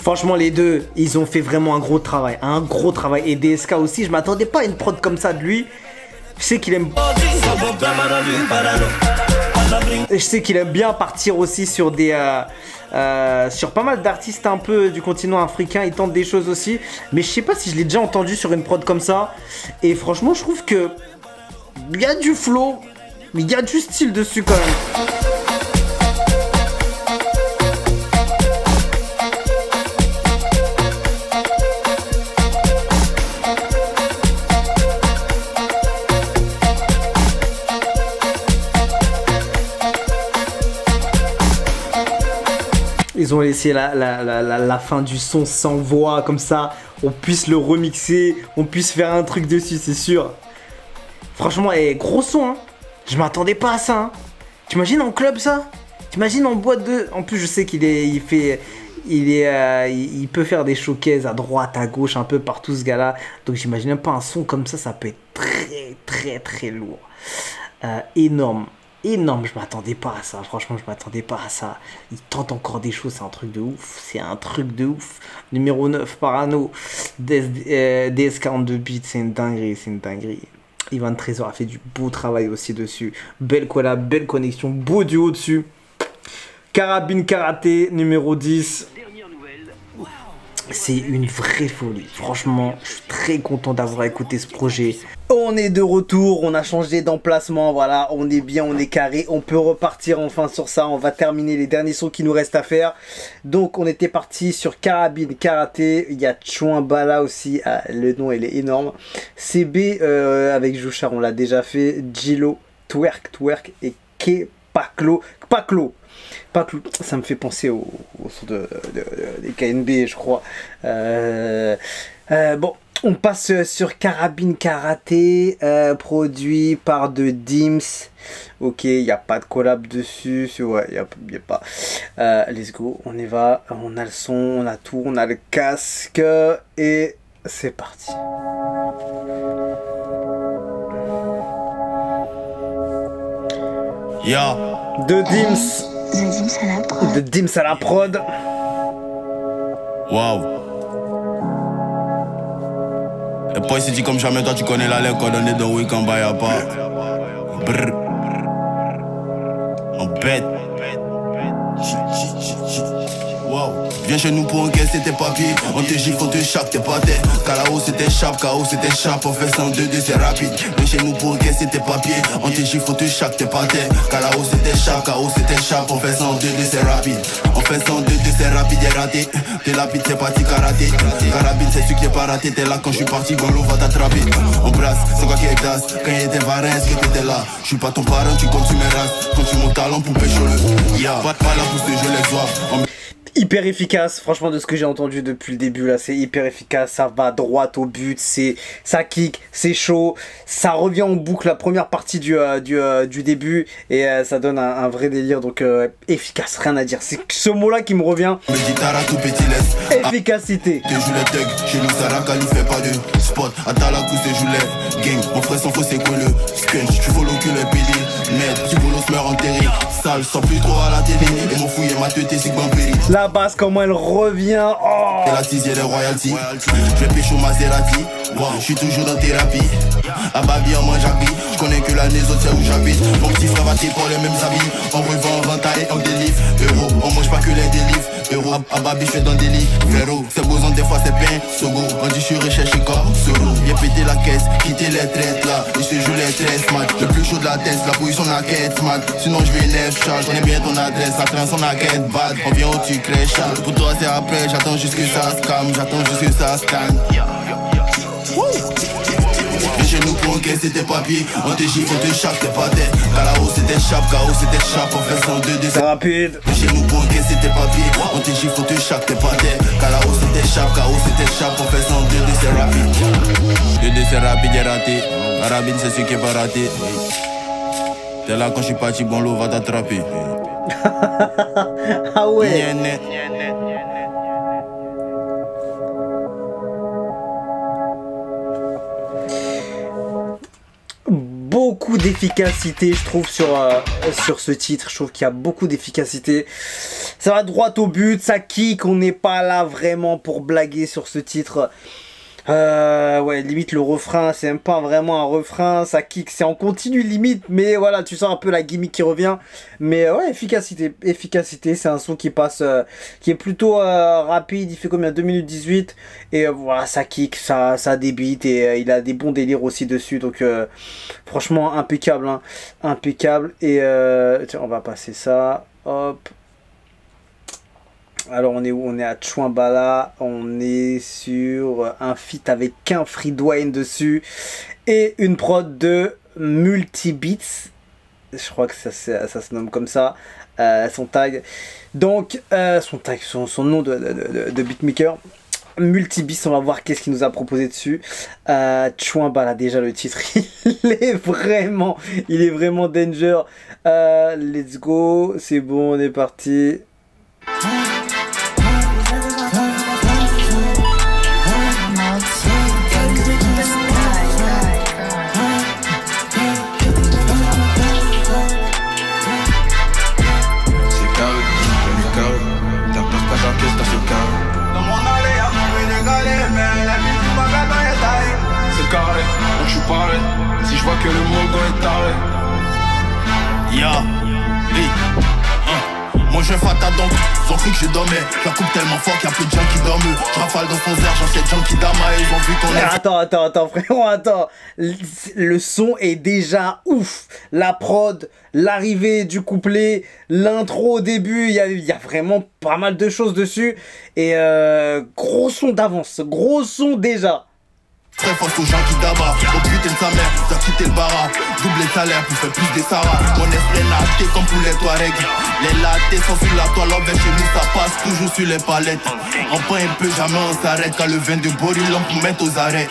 Franchement les deux, ils ont fait vraiment un gros travail. Et DSK aussi, je m'attendais pas à une prod comme ça de lui. Je sais qu'il aime bien partir aussi sur des sur pas mal d'artistes un peu du continent africain. Il tente des choses aussi, mais je sais pas si je l'ai déjà entendu sur une prod comme ça. Et franchement je trouve que il y a du flow, mais il y a du style dessus quand même. Ils ont laissé la fin du son sans voix, comme ça, on puisse le remixer, on puisse faire un truc dessus, c'est sûr. Franchement, gros son, hein. Je m'attendais pas à ça. Hein. T'imagines en club ça? T'imagines en boîte de... En plus, je sais qu'il il peut faire des showcases à droite, à gauche, un peu partout ce gars-là. Donc j'imagine même pas un son comme ça peut être très lourd. Énorme, je m'attendais pas à ça, franchement je m'attendais pas à ça. Il tente encore des choses, c'est un truc de ouf, Numéro 9, Parano, DS42 bits, c'est une dinguerie. Ivan Trésor a fait du beau travail aussi dessus. Belle collab, belle connexion, beau duo dessus. Carabine Karaté numéro 10. C'est une vraie folie. Franchement, je suis très content d'avoir écouté ce projet. On est de retour, on a changé d'emplacement, voilà, on est bien, on est carré. On peut repartir enfin sur ça, on va terminer les derniers sons qui nous restent à faire. Donc on était parti sur Carabine Karaté, il y a Chouinbala aussi, ah, le nom il est énorme. CB avec Jouchar, on l'a déjà fait. Gilo, Twerk et Kepaklo. Ça me fait penser au son des KNB, je crois. Bon, on passe sur Carabine Karaté, produit par The Dims. Ok, il n'y a pas de collab dessus. Ouais, il n'y a pas. Let's go, on y va. On a le son, on a tout, on a le casque. Et c'est parti. Yeah. The Dims. De Dims à la prod. Waouh. Et puis c'est dit comme jamais, toi tu connais la lettre coordonnée de Week-end by a pas. Brrr. En bête. Wow. Viens chez nous pour encaisser tes papiers. On te gifle, on te chape, t'es pas tête. Kalao c'était chape, KO c'était chape. On fait ça en 2-2, c'est rapide. Viens chez nous pour encaisser tes papiers. On te gifle, on te chape, t'es pas tête. Kalao c'était chape, KO c'était chape. On fait ça en 2-2, c'est rapide. On fait ça en 2-2, c'est rapide et raté. T'es lapide, c'est parti karaté. Carabine, c'est celui qui est pas raté. T'es là quand je suis parti, Golo va t'attraper. On brasse, c'est quoi qui est classe. Quand il était varin, est-ce que t'étais là? Je suis pas ton parent, tu comptes sur mes races. Quand tu mon talent pour pécho le. Yeah, pas là pour ce jeu, les soirs. Hyper efficace, franchement, de ce que j'ai entendu depuis le début là, c'est hyper efficace, ça va droit au but, ça kick, c'est chaud, ça revient en boucle la première partie du début et ça donne un vrai délire, donc efficace, rien à dire, c'est ce mot là qui me revient. Efficacité. Te joue les thugs, chez nous Sarah Kali fait pas de spot, attends la coupe c'est joue les gang, mon frère sans faux c'est quoi le skunk, tu follow que les PD, merde, tu bolos se meurt enterré, sale, sans plus trop à la télé, et mon fouille et ma tête c'est Bampéry. La basse, comment elle revient. Oh. Et la 6e des royalties. Je vais pécho Maserati. Je suis toujours dans thérapie. À Babi en mangeabi. Je connais que l'année autres c'est où j'habite. Mon petit frère va pour les mêmes habits. On revend, on vend et on délivre. Euro, on mange pas que les délivres. Euro, à Babi je fais dans des lits. Véro, c'est beau des fois c'est pain. Sogo, on dit je suis recherché corps. Solo, y'a pété la caisse, quitter les traites là. Et je joue les 13 mat. Le plus chaud de la tête, la position la quête mat. Sinon je vais 9 charge. Connais bien ton adresse, la traîne son quête bad. On vient où tu crèches. Pour toi c'est après, j'attends juste que ça se calme, j'attends juste que ça se calme. Viens chez nous pour encaisser tes papiers. On te gifle, on te chape, t'es pas tête. Kalao c'était chape, KO c'était chape. On fait ça en 2-2, c'est rapide. Viens chez nous pour encaisser tes papiers. On te gifle, on te chape, t'es pas tête. Kalao c'était chape, KO c'était chape. On fait ça en 2-2, c'est rapide. 2-2 c'est rapide et raté. Carabine c'est celui qui est pas raté. T'es là quand je suis parti, bon l'eau va t'attraper. Ah ouais. Beaucoup d'efficacité, je trouve, sur ce titre. Je trouve qu'il y a beaucoup d'efficacité. Ça va droit au but, ça kick. On n'est pas là vraiment pour blaguer sur ce titre. Ouais, limite le refrain, c'est même pas vraiment un refrain, ça kick, c'est en continu limite, mais voilà, tu sens un peu la gimmick qui revient. Mais ouais, efficacité, c'est un son qui passe, qui est plutôt rapide, il fait combien, 2 minutes 18, et voilà, ça kick, ça débite, et il a des bons délires aussi dessus, donc franchement, impeccable, hein, impeccable, et tiens, on va passer ça, hop. Alors on est où? On est à Chouinbala, on est sur un feat avec un Free Dwayne dessus et une prod de Multibeats, je crois que ça se nomme comme ça, son tag, donc son nom de beatmaker. Multibeats, on va voir qu'est-ce qu'il nous a proposé dessus. Chouinbala, déjà le titre, il est vraiment danger. Let's go, c'est bon, on est parti. Donc je parle, si je vois que le monde est taré. Ya, moi je fais patate donc. Ils ont cru que je dormais. Je la coupe tellement fort qu'il y a plus de gens qui dorment. Je rafale dans son zère, j'en sais gens qui dama. Ils ont vu qu'on est. Attends, frérot, attends. Le son est déjà ouf. La prod, l'arrivée du couplet, l'intro au début, il y a vraiment pas mal de choses dessus. Et gros son d'avance, gros son déjà. Très fort aux gens qui d'abat. Au putain de sa mère, t'as quitté le bara. Double salaire pour faire plus des Sarah. Mon esprit naté comme pour les Touaregs. Les latés sont sur la toile, envers chez nous ça passe toujours sur les palettes. En point un peu, jamais on s'arrête. Quand le vin de Borilon pour mettre aux arrêts.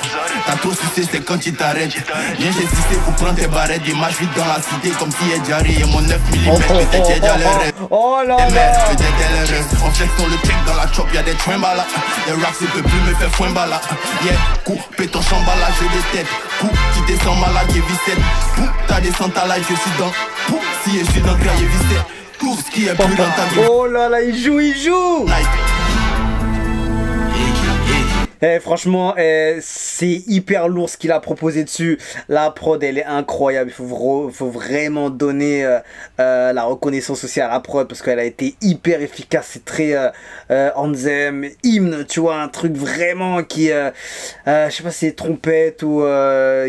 T'as trop sucé, c'est quand tu t'arrêtes. Viens j'ai insisté pour prendre tes barrettes. Des matchs vite dans la cité comme si elle Jarry. Et mon 9 mm, peut-être y'a déjà les rêves. Oh là là. Peut-être elle rêve. On flex dans le check dans la chop, y'a des trimbalas. Les racks ne peuvent plus me faire foimbala. Yeah, coupé ton chamballage de tête. Tu descends malade, j'ai vissette. T'as des centales, je suis dans. Si je suis dans, j'ai vissette. Tout ce qui est plus dans ta vie. Oh là là, il joue. Franchement, c'est hyper lourd ce qu'il a proposé dessus. La prod, elle est incroyable. Il faut vraiment donner la reconnaissance aussi à la prod parce qu'elle a été hyper efficace. C'est très anthem, hymne, tu vois, un truc vraiment qui, je sais pas si c'est trompette ou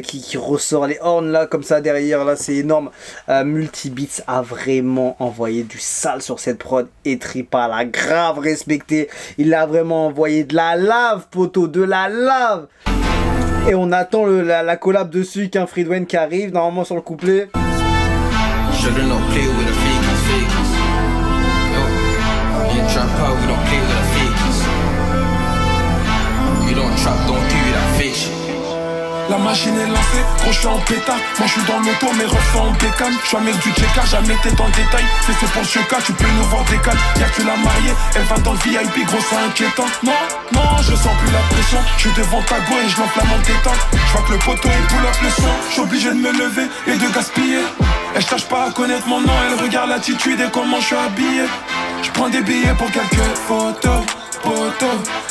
qui ressort les horns là comme ça derrière. Là, c'est énorme. Multibeats a vraiment envoyé du sale sur cette prod et Tripa l'a grave respecté. Il a vraiment envoyé de la lave, poteau. De la lave. Et on attend la collab dessus qu'un Freedwen qui arrive normalement sur le couplet. La machine est lancée, gros je suis en pétard. Moi je suis dans l'auto, mes refs sont en bécane. Je suis un mec du checker, jamais été dans le détail. C'est pour ce cas, tu peux nous voir des calmes. Y'a que la mariée, elle va dans le VIP, gros c'est inquiétant. Non, je sens plus la pression. Je suis devant ta go et je l'enflamme en tétant. Je vois que le poteau il pull up le son. Je suis obligé de me lever et de gaspiller. Elle cherche pas à connaître mon nom, elle regarde l'attitude et comment je suis habillé. Je prends des billets pour quelques photos.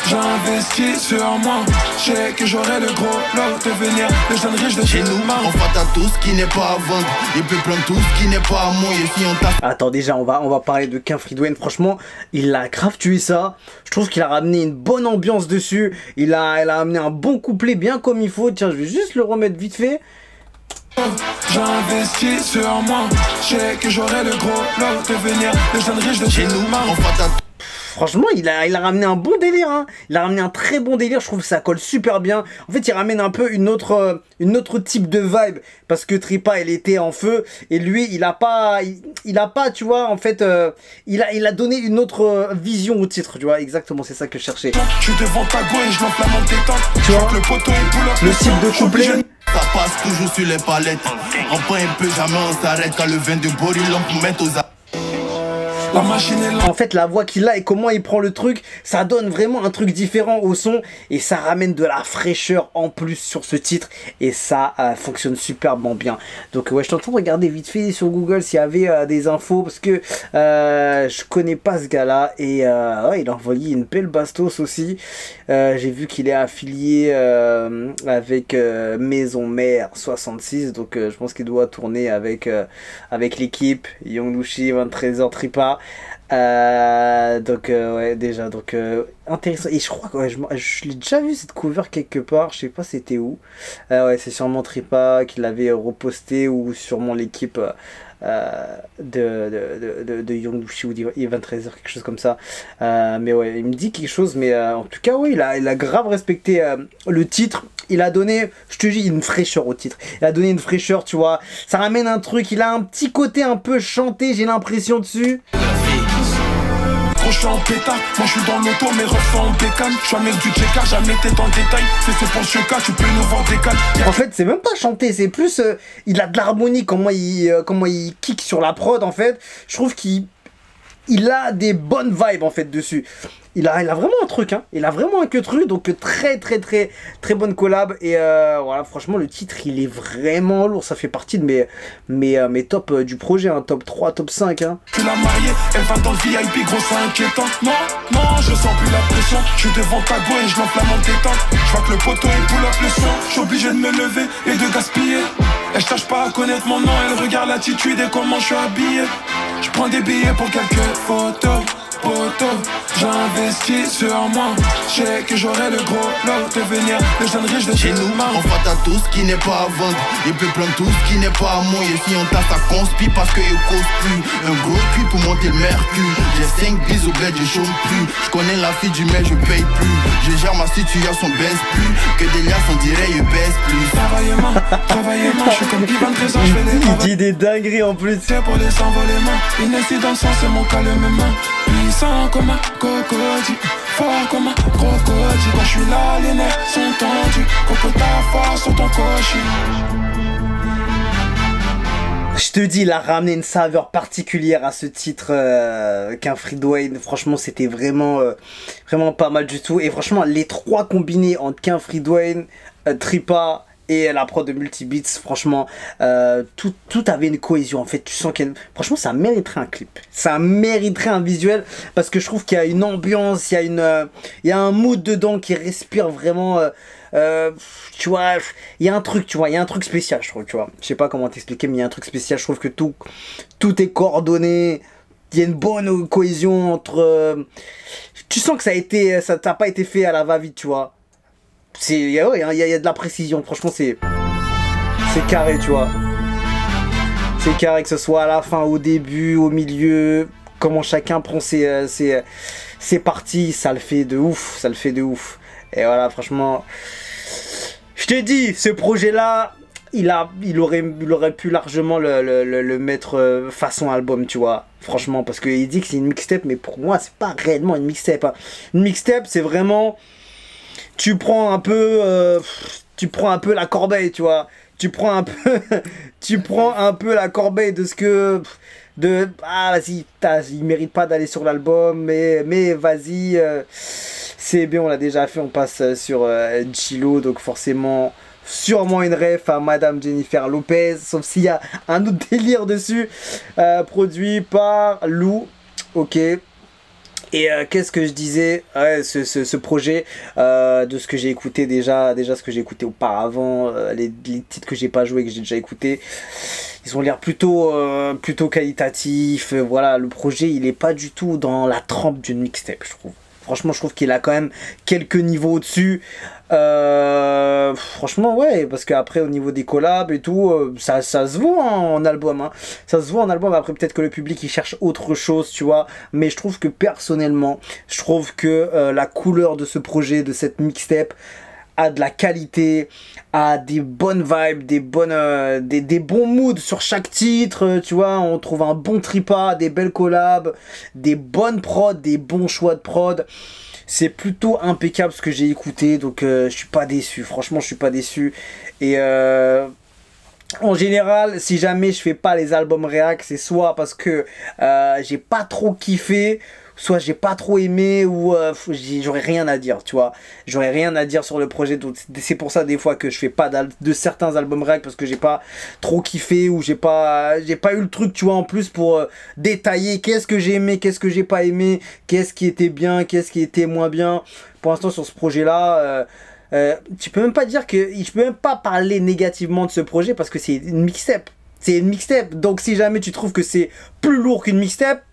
J'investis sur moi, je sais que j'aurai le gros lot. Devenir le jeune riche de chez nous. On va à tout ce qui n'est pas à vendre. Il peut prendre tout ce qui n'est pas à moi. Et si on tape. Attends, déjà on va parler de King Freedwen. Franchement, il a grave tué ça. Je trouve qu'il a ramené une bonne ambiance dessus. Il a amené un bon couplet bien comme il faut. Tiens, je vais juste le remettre vite fait. J'investis sur moi, je sais que j'aurai le gros lot. Devenir le jeune riche de chez nous. On va Franchement, il a ramené un bon délire, hein. Il a ramené un très bon délire, je trouve que ça colle super bien. En fait, il ramène un peu une autre type de vibe, parce que Tripa, il était en feu, et lui, il a pas, tu vois, en fait, il a donné une autre vision au titre, tu vois, exactement, c'est ça que je cherchais. Je suis devant ta go et je l'enflamme en tétant. Tu vois, le poteau et pull up le type de couplet. Ça passe toujours sur les palettes. En point un peu, jamais on s'arrête. Quand le vin de Borilon pour mettre aux La machine est là. En fait, la voix qu'il a et comment il prend le truc, ça donne vraiment un truc différent au son et ça ramène de la fraîcheur en plus sur ce titre et ça fonctionne superbement bien. Donc ouais, je suis en train de regarder vite fait sur Google s'il y avait des infos parce que je connais pas ce gars-là et ouais, il a envoyé une belle bastos aussi. J'ai vu qu'il est affilié avec Maison Mère 66, donc je pense qu'il doit tourner avec l'équipe Young Lushi, 23h Tripa. Donc ouais, déjà donc intéressant, et je crois que ouais, je l'ai déjà vu cette cover quelque part, je sais pas c'était où. Ouais, c'est sûrement Tripa qui l'avait reposté ou sûrement l'équipe de Young Lushi ou Even 13h, quelque chose comme ça. Mais ouais, il me dit quelque chose, mais en tout cas, oui, il a grave respecté le titre. Il a donné, je te dis, une fraîcheur au titre. Il a donné une fraîcheur, tu vois. Ça ramène un truc, il a un petit côté un peu chanté, j'ai l'impression dessus. Je suis en pétard, moi je suis dans l'auto, mes refs sont en bécane. Je suis un mec du checker, jamais été dans le détail. C'est pour ce cas, tu peux nous voir des calmes. En fait, c'est même pas chanté, c'est plus. Il a de l'harmonie, comment il kick sur la prod en fait. Je trouve qu'il a des bonnes vibes en fait dessus. Il a vraiment un truc, hein. Il a vraiment un truc, donc très bonne collab. Et voilà, franchement, le titre, il est vraiment lourd. Ça fait partie de mes top du projet, hein. Top 3, top 5. Hein. Tu l'as mariée, elle va dans le VIP, gros, c'est inquiétant. Non, je sens plus la pression. Je suis devant ta go et je l'enflamme en tétant. Je vois que le poteau, il pull up le son. Je suis obligé de me lever et de gaspiller. Elle cherche pas à connaître mon nom, elle regarde l'attitude et comment je suis habillé. Je prends des billets pour quelques photos. poto. J'investis sur moi, je sais que j'aurai le gros lot. Devenir le jeune riche de chez nous, on fête à tout ce qui n'est pas à vendre. Et puis plein de tout ce qui n'est pas à moi. Et si on tasse à conspi parce que il cause plus. Un gros cul pour monter le mercure. J'ai 5 bis au bled, je chôme plus. Je connais la fille du mec, je paye plus. Je gère ma situation, baisse plus. Que des liasses, on dirait, il baisse plus. Travaillement, je suis comme Guy 23 ans, je fais des Il dit des dingueries en plus. c'est pour les s'envoler. Inédit dans le sens, c'est mon calmement. Puissant comme un crocodile, fort comme un crocodile. Quand je suis là, les nerfs sont tendus. Coco ta force sur ton cocher. Je te dis, il a ramené une saveur particulière à ce titre qu'un Free Dwayne. Franchement, c'était vraiment, vraiment pas mal du tout. Et franchement, les trois combinés entre qu'un Free Dwayne, Tripa et la prod de Multibeats, franchement, tout avait une cohésion. En fait, tu sens qu'il y a franchement, ça mériterait un clip. Ça mériterait un visuel parce que je trouve qu'il y a une ambiance, il y a un mood dedans qui respire vraiment. Tu vois, il y a un truc, tu vois, il y a un truc spécial, je trouve, tu vois. Je sais pas comment t'expliquer, mais il y a un truc spécial. Je trouve que tout est coordonné. Il y a une bonne cohésion entre. Tu sens que ça t'a pas été fait à la va-vite, tu vois. Il y a de la précision. Franchement, c'est carré, tu vois. C'est carré, que ce soit à la fin, au début, au milieu. Comment chacun prend ses parties, ça le fait de ouf. Ça le fait de ouf. Et voilà, franchement, je te dis, ce projet-là, il aurait pu largement le mettre façon album, tu vois. Franchement, parce qu'il dit que c'est une mixtape, mais pour moi, c'est pas réellement une mixtape. Hein. Une mixtape, c'est vraiment, tu prends un peu la corbeille, tu vois. Tu prends un peu la corbeille de ce que... vas-y, il mérite pas d'aller sur l'album, mais vas-y... c'est bien, on l'a déjà fait, on passe sur Chilo, donc forcément, sûrement une ref à Madame Jennifer Lopez, sauf s'il y a un autre délire dessus, produit par Lou, ok. Et qu'est-ce que je disais, ouais, ce projet, de ce que j'ai écouté déjà ce que j'ai écouté auparavant, les titres que j'ai pas joué, que j'ai déjà écouté, ils ont l'air plutôt qualitatifs, voilà, le projet il est pas du tout dans la trempe d'une mixtape, je trouve. Franchement, je trouve qu'il a quand même quelques niveaux au-dessus. Franchement, ouais, parce qu'après, au niveau des collabs et tout, ça se voit en album. Hein. Ça se voit en album. Après, peut-être que le public, il cherche autre chose, tu vois. Mais je trouve que, personnellement, je trouve que la couleur de ce projet, de cette mixtape, a de la qualité, a des bonnes vibes, des bons moods sur chaque titre, tu vois, on trouve un bon tripa, des belles collabs, des bonnes prods, des bons choix de prod. C'est plutôt impeccable ce que j'ai écouté, donc je suis pas déçu, franchement je suis pas déçu. Et en général, si jamais je fais pas les albums réac, c'est soit parce que j'ai pas trop kiffé, soit j'ai pas trop aimé, ou j'aurais rien à dire, tu vois. J'aurais rien à dire sur le projet, donc c'est pour ça des fois que je fais pas de certains albums réac, parce que j'ai pas trop kiffé, ou j'ai pas eu le truc, tu vois, en plus pour détailler qu'est-ce que j'ai aimé, qu'est-ce que j'ai pas aimé, qu'est-ce qui était bien, qu'est-ce qui était moins bien. Pour l'instant sur ce projet là, je peux même pas parler négativement de ce projet, parce que c'est une mixtape. C'est une mixtape, donc si jamais tu trouves que c'est plus lourd qu'une mixtape,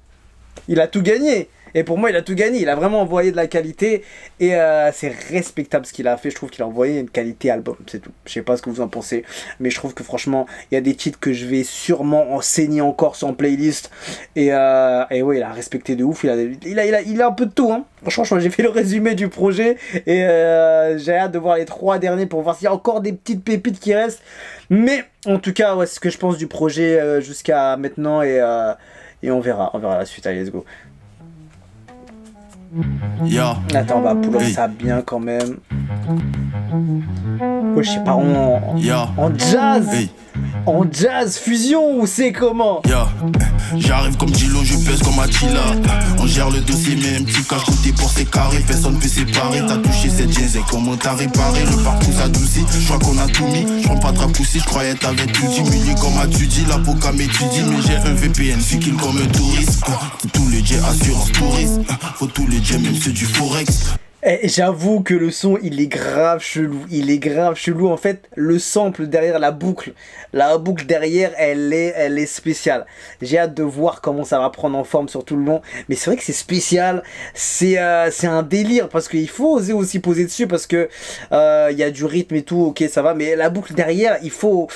il a tout gagné. Et pour moi, il a tout gagné. Il a vraiment envoyé de la qualité. Et c'est respectable ce qu'il a fait. Je trouve qu'il a envoyé une qualité album. C'est tout. Je sais pas ce que vous en pensez. Mais je trouve que franchement, il y a des titres que je vais sûrement enseigner encore sur en playlist. Et ouais, il a respecté de ouf. Il a un peu de tout. Hein. Franchement, j'ai fait le résumé du projet. Et j'ai hâte de voir les 3 derniers pour voir s'il y a encore des petites pépites qui restent. Mais en tout cas, ouais, c'est ce que je pense du projet jusqu'à maintenant. Et on verra la suite. Allez, let's go. Yeah. Attends, on va pull up ça bien quand même. Oh, je sais pas, en jazz. En jazz fusion ou c'est comment? J'arrive comme Dilo, je pèse comme Attila. On gère le dossier, mais un petit cache côté pour ses carrés. Personne peut séparer, t'as touché cette jeans et comment t'as réparé. Le parcours s'adoucit, je crois qu'on a tout mis. Je prends pas de raccourci, je croyais t'avais tout dit. Millier comme as-tu dit, la poca m'étudie. Mais j'ai un VPN, c'est qu'il comme un touriste. Faut tous les jets, assurance touriste. Faut tous les jets, même ceux du Forex. Et j'avoue que le son il est grave chelou, en fait le sample derrière la boucle derrière elle est spéciale. J'ai hâte de voir comment ça va prendre en forme sur tout le long, mais c'est vrai que c'est spécial, c'est un délire parce qu'il faut oser aussi poser dessus parce que il y a du rythme et tout, ok ça va, mais la boucle derrière il faut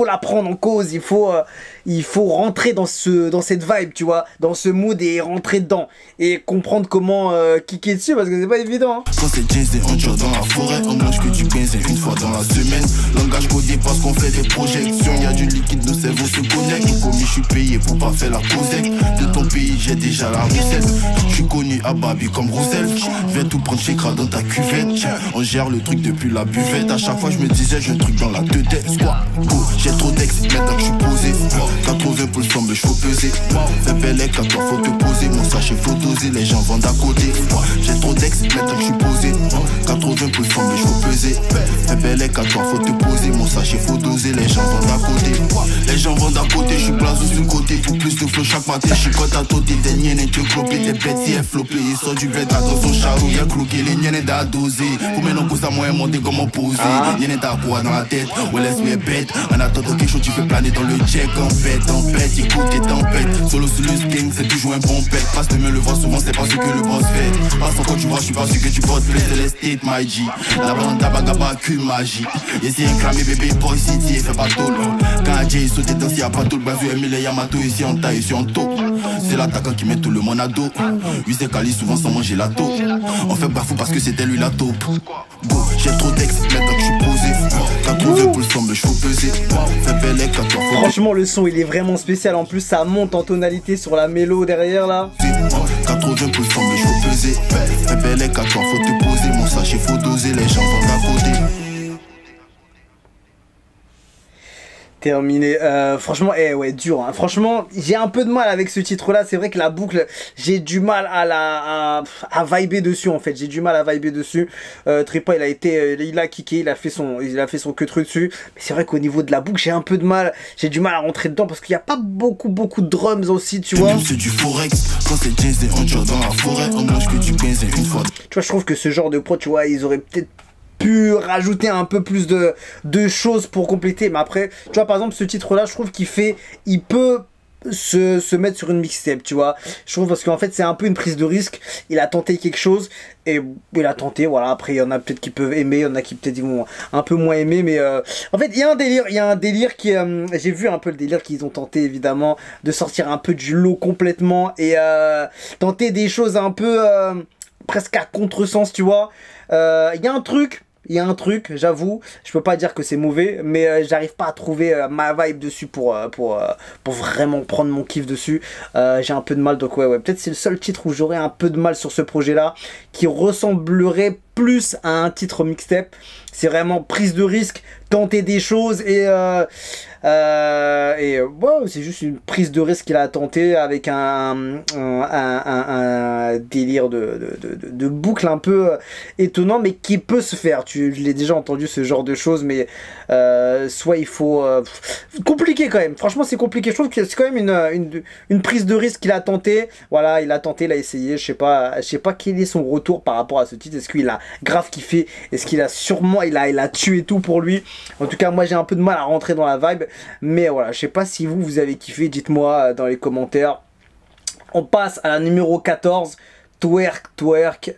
la prendre en cause, il faut rentrer dans cette vibe, tu vois, dans ce mood et rentrer dedans et comprendre comment kicker dessus parce que c'est pas évident. Hein. Quand c'est jeans et on tire dans la forêt, on mange que du 15 et une fois dans la semaine. Langage codé parce qu'on fait des projections, y a du liquide, nos cerveaux se connectent. Commis, je suis payé pour pas faire la causette. De ton pays, j'ai déjà la recette. Je suis connu à Babi comme Roussel. Viens tout prendre chez Kra dans ta cuvette. On gère le truc depuis la buvette. À chaque fois, je me disais, j'ai un truc dans la tête. J'ai trop d'ex, maintenant que je suis posé. 80 pour le sang, mais je faut peser. Fais belle à toi, faut te poser. Mon sachet faut doser, les gens vendent à côté. J'ai trop d'ex, maintenant que je suis posé. 80 pour le sang, mais je faut peser. Fais belle à toi, faut te poser. Mon sachet faut doser, les gens vendent à côté. Les gens vendent à côté, je suis place sur le côté. Pour plus de flow chaque matin, je suis quand à tôté. Des niennes et tu clopé, des bêtes si elle flopé. Il sort du bête, dans son charou, y'a croqué. Les niennes d'à doser. Pour maintenant que ça m'a monté comment poser. Niennes d'à quoi dans la tête, ouais laisse-moi bête. En attendant quelque chose, tu fais planer dans le check. Tempête, écoute tes tempêtes. Solo sur le sting, c'est toujours un bon pet. Passe de me le voir souvent, c'est pas ce que le boss fait. Passe quand tu vois, je suis pas sûr que tu portes plus de l'estate, my G. La bande tabagaba, que magie. Ici, un cramé bébé, boy city, fais pas tout. Quand Jay saute dans s'il y a pas tout le bavu, Emile Yamato, ici en taille, ici en taux. C'est l'attaquant qui met tout le monde à dos. Lui, c'est Kali, souvent sans manger la taupe. On fait bafou parce que c'était lui la taupe. Go, j'ai trop d'ex, maintenant que je suis posé. 80 pour le sang, mais je faut peser. Fais belle à toi. Franchement, le son il est vraiment spécial. En plus, ça monte en tonalité sur la mélo derrière là. 80 pour le sang, mais je faut peser. Fais belle à toi, faut te poser. Mon sachet faut doser, les gens vendent à côté. Terminé. Franchement, ouais, dur. Hein. Franchement, j'ai un peu de mal avec ce titre-là. C'est vrai que la boucle, j'ai du mal à vibrer dessus en fait. J'ai du mal à vibrer dessus. Tripa, il a kické, il a fait son que truc dessus. Mais c'est vrai qu'au niveau de la boucle, j'ai un peu de mal. J'ai du mal à rentrer dedans parce qu'il n'y a pas beaucoup de drums aussi, tu vois. C'est du forex. Quand c'est jeans et on tire dans la forêt, on mange que du 15 et une fois. Tu vois, je trouve que ce genre de pro, tu vois, ils auraient peut-être pu rajouter un peu plus de choses pour compléter, mais après tu vois par exemple ce titre là je trouve il peut se mettre sur une mixtape, tu vois, je trouve, parce qu'en fait c'est un peu une prise de risque. Il a tenté quelque chose et il a tenté, voilà. Après il y en a peut-être qui peuvent aimer, il y en a qui peut-être vont un peu moins aimer, mais en fait il y a un délire qui j'ai vu un peu le délire qu'ils ont tenté évidemment de sortir un peu du lot complètement et tenter des choses un peu presque à contresens, tu vois. Il y a un truc, j'avoue, je peux pas dire que c'est mauvais, mais j'arrive pas à trouver ma vibe dessus pour vraiment prendre mon kiff dessus. J'ai un peu de mal, donc ouais, peut-être c'est le seul titre où j'aurais un peu de mal sur ce projet-là, qui ressemblerait plus à un titre mixtape. C'est vraiment prise de risque, tenter des choses et ouais, c'est juste une prise de risque qu'il a tenté avec un délire de boucle un peu étonnant, mais qui peut se faire. Je l'ai déjà entendu ce genre de choses, mais soit il faut compliqué quand même. Franchement, c'est compliqué. Je trouve que c'est quand même une prise de risque qu'il a tenté. Voilà, il a tenté, il a essayé. Je sais pas quel est son retour par rapport à ce titre. Est-ce qu'il a grave kiffé? Est-ce qu'il a sûrement il a tué tout pour lui? En tout cas, moi j'ai un peu de mal à rentrer dans la vibe, mais voilà, je sais pas si vous avez kiffé, dites-moi dans les commentaires. On passe à la numéro 14, Twerk.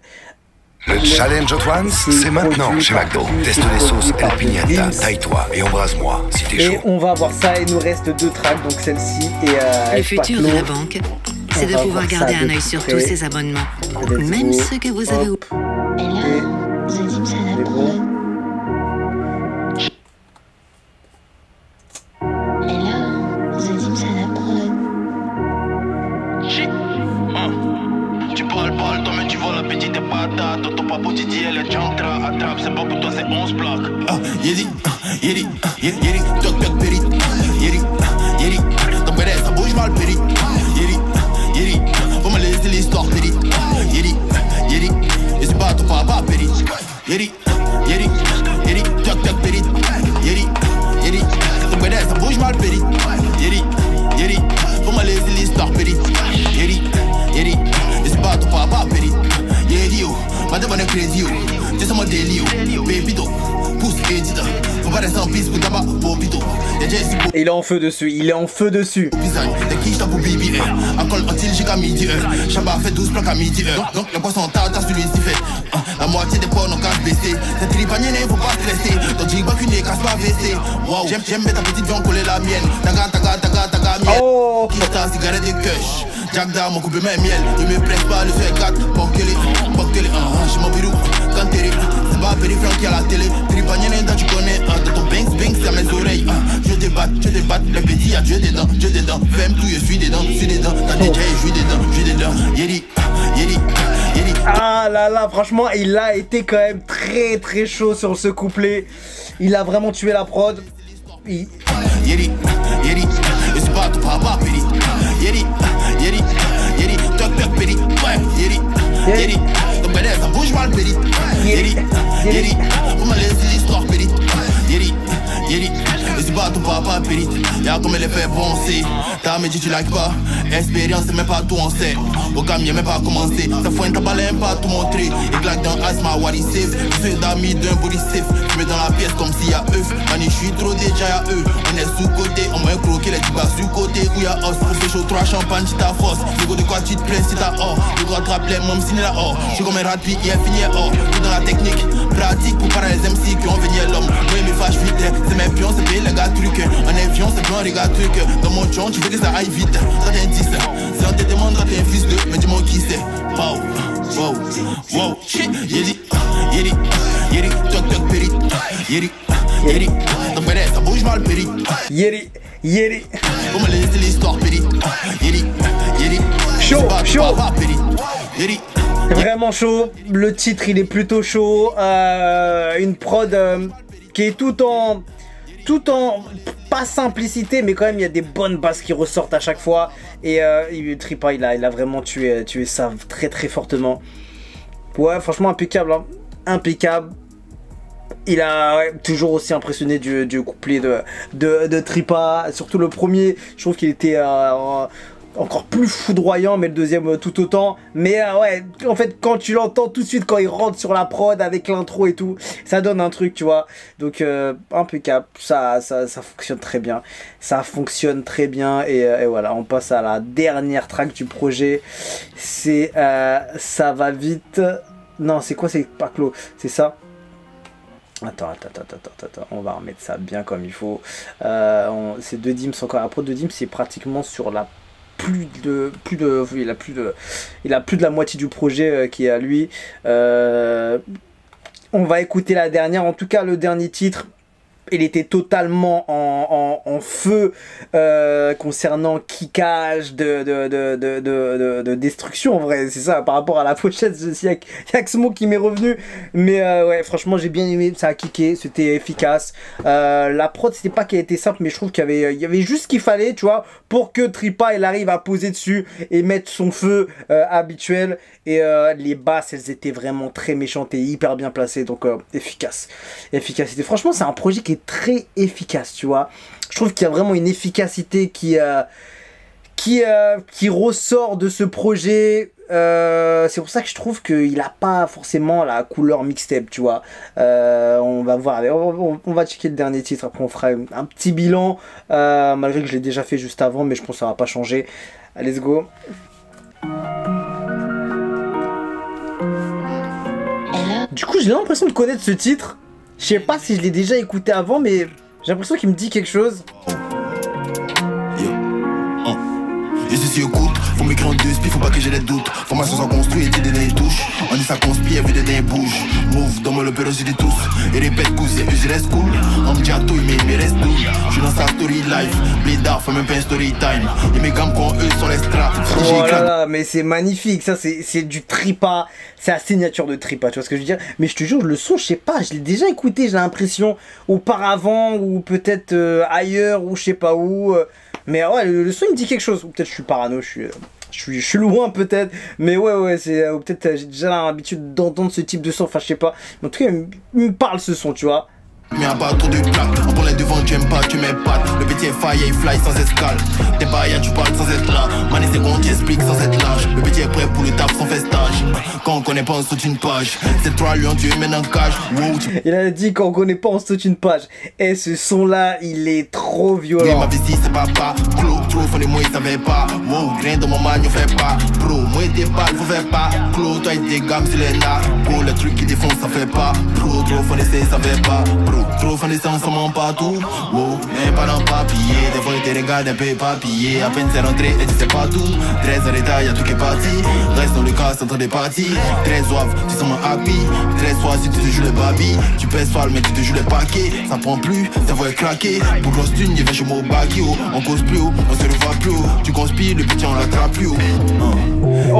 Le challenge Hot Ones, c'est maintenant chez McDo. Teste les sauces El Piñata, taille-toi et embrase-moi si t'es chaud. Et on va voir ça, il nous reste 2 tracks, donc celle-ci et le futur de la banque, c'est de pouvoir garder un œil sur tous ses abonnements, même ceux que vous avez oubliés. Et là, Zadim Sanaprod. Et là, Zadim Sanaprod. Tu parles, toi, mais tu vois la petite patate. Ton papa dit elle est chantra, attrape, c'est pas pour toi, c'est 11 plaques. Yedi, toc toc périt. Yedi, ton béret, ça bouge mal périt. Yedi, faut me laisser l'histoire périt. Yedi, et c'est pas ton papa périt. Yedi, toc toc périt. Yedi, ton béret, ça bouge mal périt. Yedi, faut me laisser l'histoire périt. Yedi, et c'est pas ton papa périt. Madame on est crazy, c'est ça mon délire. Baby, pousse et dit, faut pas rester en piste pour tabac, pour pito. Il est en feu dessus, il est en feu dessus. Visage, des quiches pour baby, encore en-il jusqu'à midi, Chaba fait 12 plaques à midi, donc le poisson t'as sur lui s'y fait. La moitié des points n'ont qu'à se baisser. Cette tripanienne, faut pas stresser. Donc j'ai pas qu'une casse pas baisser. Wow, j'aime mettre ta petite viande coller la mienne. Taga, miel. Oh, qui t'a cigarette de kush. Jack Dam, mon coupe mes miel. Il me presse pas le fait 4. Poquez-les, je m'en virou. Quand t'es c'est pas périphérique qui a la télé. Tripanienne, tu connais. De ton banks, c'est à mes oreilles. Je débatte. Le petit a Dieu dedans. Femme tout, je suis dedans. T'as déjà, je suis dedans. Yeri. Ah là, franchement, il a été quand même très chaud sur ce couplet. Il a vraiment tué la prod. Yeri, c'est pas tout papa, Peri. Yeri, toc, Peri. Yeri, ton bébé, ça bouge mal, Peri. Yeri, on m'a laissé l'histoire, Peri. Yeri, c'est pas tout papa, Peri. Y'a comme elle est fait penser. T'as me dit tu like pas. Expérience, c'est même pas tout on sait. Au cam, y'a même pas commencé. Ça fout un tabac, pas tout montrer. Et claque dans asthma, what he safe. Je suis d'amis d'un body safe. Je mets dans la pièce comme s'il y a œuf. Mani, je suis trop déjà y'a eux. On est sous-côté, on m'a croqué les tibas sous-côté où y'a os. On fait chaud, 3 champagne, tu t'as force. Le go de quoi tu te plains si t'as or. Le go attrape les mômes, signe la or. Je suis comme un rat, puis il est fini or. Tout dans la technique, pratique pour parer les MC qui ont venu l'homme. Moi, mes fâche vite, c'est mes pions, c'est bien les gars trucs. En avion, c'est bien les gars trucs. Dans mon chon, tu veux que ça aille vite. Ça t'es 10. Si on te demande quand t'es un fils de, mais dis-moi qui c'est. Wow, shit, Yeri, toc, Peri. Yeri, ton bébé, ça bouge mal, Peri. Yeri. Faut me laisser l'histoire, Peri. Yeri, chaud. Peri. Yeri. Vraiment chaud. Le titre, il est plutôt chaud. Une prod qui est tout en pas simplicité, mais quand même il y a des bonnes bases qui ressortent à chaque fois. Et Tripa, il a vraiment tué ça très fortement. Ouais, franchement impeccable, hein. Impeccable. Il a toujours aussi impressionné du couplet de Tripa. Surtout le premier, je trouve qu'il était encore plus foudroyant, mais le deuxième tout autant. Mais ouais, en fait, quand tu l'entends tout de suite, quand il rentre sur la prod avec l'intro et tout, ça donne un truc, tu vois. Donc, impeccable. Ça fonctionne très bien. Ça fonctionne très bien. Et voilà, on passe à la dernière track du projet. C'est Ça va vite. Non, c'est quoi? C'est pas clos. C'est ça. Attends, on va remettre ça bien comme il faut. C'est 2 Dims encore. La prod de Dims, c'est pratiquement sur la il a plus de la moitié du projet qui est à lui. On va écouter la dernière, en tout cas le dernier titre. Il était totalement en feu concernant kickage de destruction, en vrai, c'est ça, par rapport à la pochette, il y a que ce mot qui m'est revenu, mais ouais, franchement j'ai bien aimé, ça a kické, c'était efficace. La prod, c'était pas qu'elle était simple, mais je trouve qu'il y avait juste ce qu'il fallait, tu vois, pour que Tripa elle arrive à poser dessus et mettre son feu habituel. Et les basses, elles étaient vraiment très méchantes et hyper bien placées, donc efficacité. Franchement, c'est un projet qui est très efficace, tu vois. Je trouve qu'il y a vraiment une efficacité qui ressort de ce projet. C'est pour ça que je trouve qu'il n'a pas forcément la couleur mixtape, tu vois. On va voir, on va checker le dernier titre, après on fera un petit bilan, malgré que je l'ai déjà fait juste avant, mais je pense que ça va pas changer. Allez, let's go. Du coup, j'ai l'impression de connaître ce titre. Je sais pas si je l'ai déjà écouté avant, mais j'ai l'impression qu'il me dit quelque chose. Et ceci écoute, faut m'écrire en 2 spies, faut pas que j'ai des doutes. Formation sans construire, et des derniers touches. On dit ça conspire, vu des derniers bouges. Move, dans mon l'opéra, j'ai des tous. Et répète, cousin, je reste cool. On me dit à tout, mais reste doux. Je suis dans sa story life. Blédard, faut même pas un story time. Et mes gammes, quand eux sont les straps. Oh là là, mais c'est magnifique. Ça, c'est du Tripa. C'est la signature de Tripa, tu vois ce que je veux dire. Mais je te jure, le son, je sais pas, je l'ai déjà écouté, j'ai l'impression, auparavant, ou peut-être ailleurs, ou je sais pas où. Mais ouais, le son il me dit quelque chose. Ou peut-être je suis parano, je suis loin peut-être. Mais ouais, c'est peut-être j'ai déjà l'habitude d'entendre ce type de son. Enfin, je sais pas. Mais en tout cas, il me parle ce son, tu vois. Mais un pas trop de plaques, on prend les devants, tu aimes pas, tu mets pattes. Le petit est faille, il fly sans escale. T'es pas tu parles sans être là. Mané c'est qu'on t'explique sans être lâche. Le petit est prêt pour le taf sans festage. Quand on connaît pas on saute une page. Ces 3 lions tu mènes en cage. Wow, il a dit quand on connaît pas on saute une page. Et ce son là il est trop violent. Ma vessie c'est papa. Clos, trop fondé moi il savait pas. Wow, grain dans mon man, on fait pas. Bro, moi t'es pas, faut faire pas. Clos, toi et des gammes sur les nards. Pour le truc qui défonce, ça fait pas. Bro, trop fondé ça fait pas. Bro, trop fondé ça on s'en ment partout. Wow, mais pas dans papier. Des fois ils te regardent un peu papier. À peine c'est rentré et tu sais pas tout. 13 en état, y'a tout qui est parti. Reste dans le cas, c'est en train de partir. 13 oeuvres, tu sens mon happy. 13 fois si tu te joues le baby. Tu pèses pas mais tu te joues le paquet. Ça prend plus, ça va craquer. Pour grosse thune, il va chez moi au bac. On cause plus haut, on se revoit plus haut. Tu conspires, le petit on l'attrape plus haut.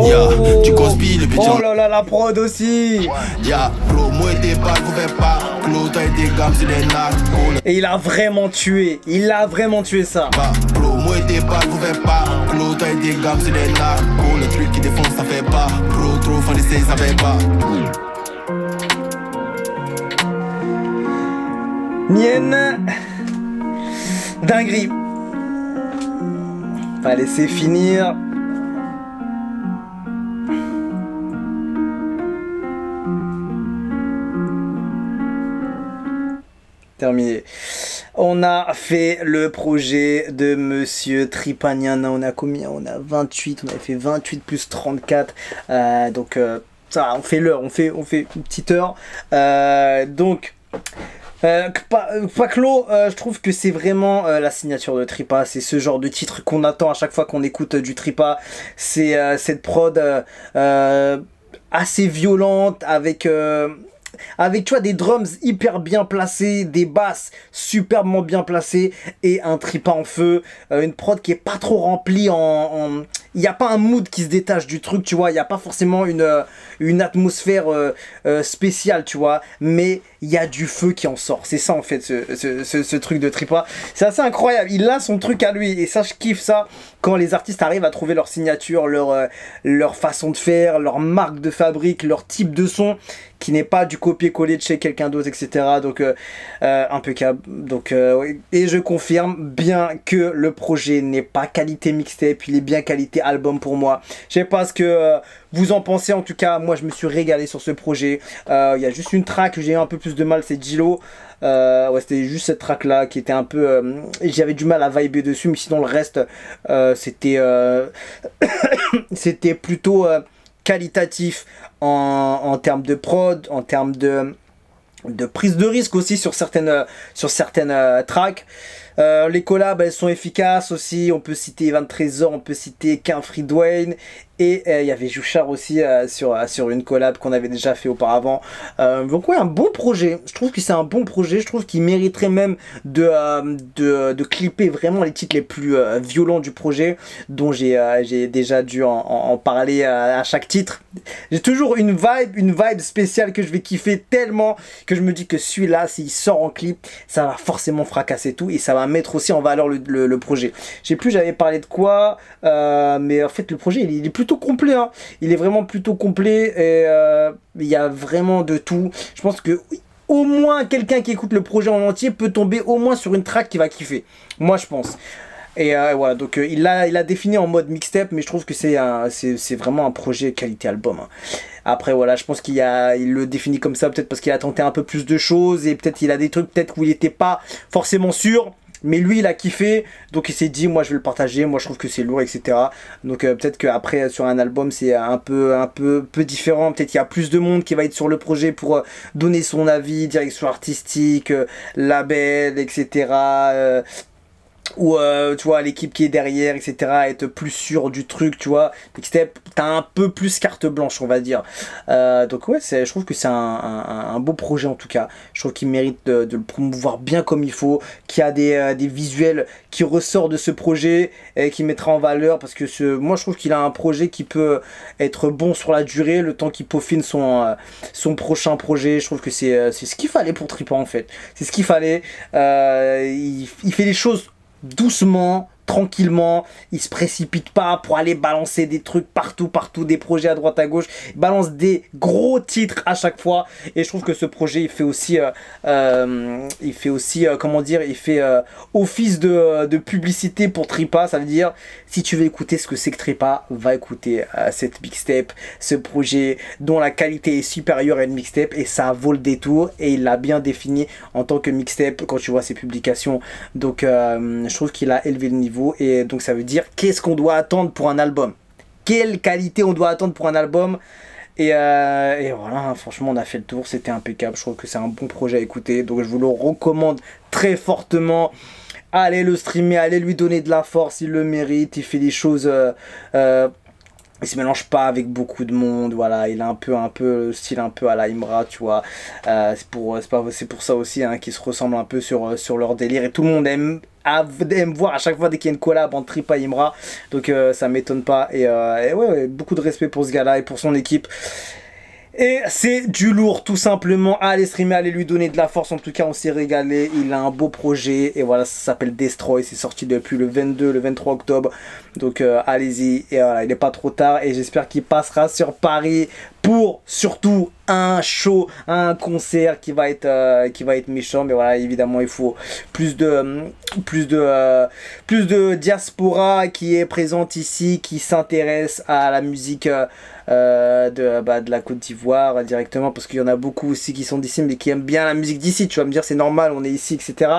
Yeah, tu conspires, le petit oh là là, la prod aussi. Yeah, bro, moi et tes balles, vous faites pas. Clos, toi et tes gammes, c'est les nards. Et il a vraiment tué, ça. Bah, bro, moi et tes balles, vous faites pas. Clos, toi et tes gammes, c'est les nards. Le truc qui défonce, ça fait pas. Bro, trop fan d'essai, ça fait pas. Nienne. Dinguerie. Pas laisser finir. Terminé. On a fait le projet de Monsieur Tripa Niana. On a combien? On a 28. On avait fait 28 plus 34. Donc ça, on fait l'heure. On fait une petite heure. Donc Paclo, je trouve que c'est vraiment la signature de Tripa. C'est ce genre de titre qu'on attend à chaque fois qu'on écoute du Tripa. C'est cette prod assez violente avec tu vois des drums hyper bien placés, des basses superbement bien placées et un Tripa en feu, une prod qui est pas trop remplie il n'y a pas un mood qui se détache du truc, tu vois, il n'y a pas forcément une atmosphère spéciale, tu vois, mais il y a du feu qui en sort. C'est ça en fait ce truc de Tripa. C'est assez incroyable, il a son truc à lui et ça je kiffe ça quand les artistes arrivent à trouver leur signature, leur façon de faire, leur marque de fabrique, leur type de son qui n'est pas du copier-coller de chez quelqu'un d'autre, etc. Donc impeccable. Donc et je confirme bien que le projet n'est pas qualité mixtape, il est bien qualité album pour moi. Je sais pas ce que vous en pensez, en tout cas moi je me suis régalé sur ce projet. Il y a juste une track que j'ai eu un peu plus de mal, c'est Gilo. Ouais, c'était juste cette track là qui était un peu j'avais du mal à vibrer dessus, mais sinon le reste c'était c'était plutôt qualitatif en termes de prod, en termes de prise de risque aussi sur certaines tracks. Les collabs elles sont efficaces aussi, on peut citer Evan Trésor, on peut citer Quin Free Dwayne et il y avait Jouchard aussi sur une collab qu'on avait déjà fait auparavant. Donc ouais, un bon projet, je trouve que c'est un bon projet, je trouve qu'il mériterait même de clipper vraiment les titres les plus violents du projet, dont j'ai déjà dû en parler à chaque titre. J'ai toujours une vibe spéciale que je vais kiffer tellement que je me dis que celui-là, s'il sort en clip, ça va forcément fracasser tout et ça va mettre aussi en valeur le projet. Je sais plus j'avais parlé de quoi, mais en fait le projet il est plutôt complet, hein. Il est vraiment plutôt complet et il y a vraiment de tout. Je pense que au moins quelqu'un qui écoute le projet en entier peut tomber au moins sur une track qui va kiffer. Moi je pense. Et voilà, donc il a défini en mode mixtape, mais je trouve que c'est vraiment un projet qualité album, hein. Après voilà, je pense il le définit comme ça peut-être parce qu'il a tenté un peu plus de choses et peut-être il a des trucs peut-être où il n'était pas forcément sûr. Mais lui il a kiffé, donc il s'est dit moi je vais le partager, moi je trouve que c'est lourd, etc. Donc peut-être qu'après sur un album c'est un peu différent, peut-être qu'il y a plus de monde qui va être sur le projet pour donner son avis, direction artistique, label, etc. Ou tu vois l'équipe qui est derrière, etc. être plus sûr du truc, tu vois. T'as un peu plus carte blanche, on va dire. Donc ouais, je trouve que c'est un beau projet en tout cas. Je trouve qu'il mérite de le promouvoir bien comme il faut, qu'il y a des visuels qui ressortent de ce projet et qui mettra en valeur, parce que moi je trouve qu'il a un projet qui peut être bon sur la durée, le temps qu'il peaufine son prochain projet. Je trouve que c'est ce qu'il fallait pour Tripa en fait. C'est ce qu'il fallait. Il fait les choses doucement, tranquillement, il se précipite pas pour aller balancer des trucs partout, des projets à droite à gauche, il balance des gros titres à chaque fois, et je trouve que ce projet il fait aussi comment dire, il fait office de publicité pour Tripa. Ça veut dire, si tu veux écouter ce que c'est que Tripa, va écouter cette mixtape, ce projet dont la qualité est supérieure à une mixtape, et ça vaut le détour, et il l'a bien défini en tant que mixtape quand tu vois ses publications. Donc je trouve qu'il a élevé le niveau, et donc ça veut dire qu'est-ce qu'on doit attendre pour un album, quelle qualité on doit attendre pour un album. Et voilà, franchement on a fait le tour, c'était impeccable, je trouve que c'est un bon projet à écouter, donc je vous le recommande très fortement. Allez le streamer, allez lui donner de la force, il le mérite, il fait des choses, il se mélange pas avec beaucoup de monde, voilà, il a un peu le style un peu à la Imra, tu vois, c'est pour ça aussi hein, qu'ils se ressemblent un peu sur leur délire, et tout le monde aime voir à chaque fois dès qu'il y a une collab entre Tripa et Imra, donc ça m'étonne pas, et ouais, beaucoup de respect pour ce gars là et pour son équipe. Et c'est du lourd tout simplement. Allez streamer, allez lui donner de la force. En tout cas on s'est régalé, il a un beau projet. Et voilà, ça s'appelle Destroy. C'est sorti depuis le 23 octobre. Donc allez-y. Et voilà, il n'est pas trop tard. Et j'espère qu'il passera sur Paris pour surtout un show, un concert qui va être méchant. Mais voilà, évidemment il faut plus de diaspora qui est présente ici, qui s'intéresse à la musique de la Côte d'Ivoire directement, parce qu'il y en a beaucoup aussi qui sont d'ici mais qui aiment bien la musique d'ici. Tu vas me dire c'est normal, on est ici, etc.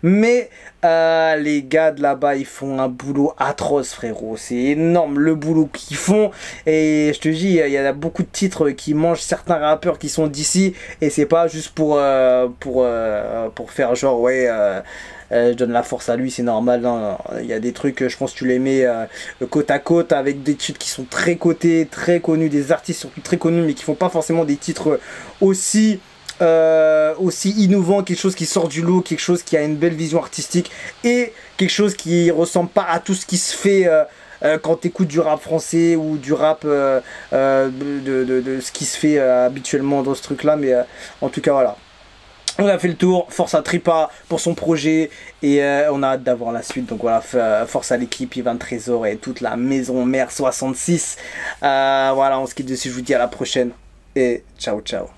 Mais les gars de là-bas ils font un boulot atroce, frérot, c'est énorme le boulot qu'ils font, et je te dis il y a beaucoup de titres qui mangent certains rappeurs qui sont d'ici, et c'est pas juste pour faire genre ouais je donne la force à lui, c'est normal. Non, il y a des trucs, je pense que tu les mets côte à côte avec des titres qui sont très cotés, très connus, des artistes surtout très connus, mais qui font pas forcément des titres aussi innovants, quelque chose qui sort du lot, quelque chose qui a une belle vision artistique, et quelque chose qui ressemble pas à tout ce qui se fait quand tu écoutes du rap français ou du rap de ce qui se fait habituellement dans ce truc là. Mais en tout cas voilà, on a fait le tour, force à Tripa pour son projet, et on a hâte d'avoir la suite. Donc voilà, force à l'équipe, Ivan Trésor et toute la maison mère 66. Voilà, on se quitte dessus, je vous dis à la prochaine et ciao ciao.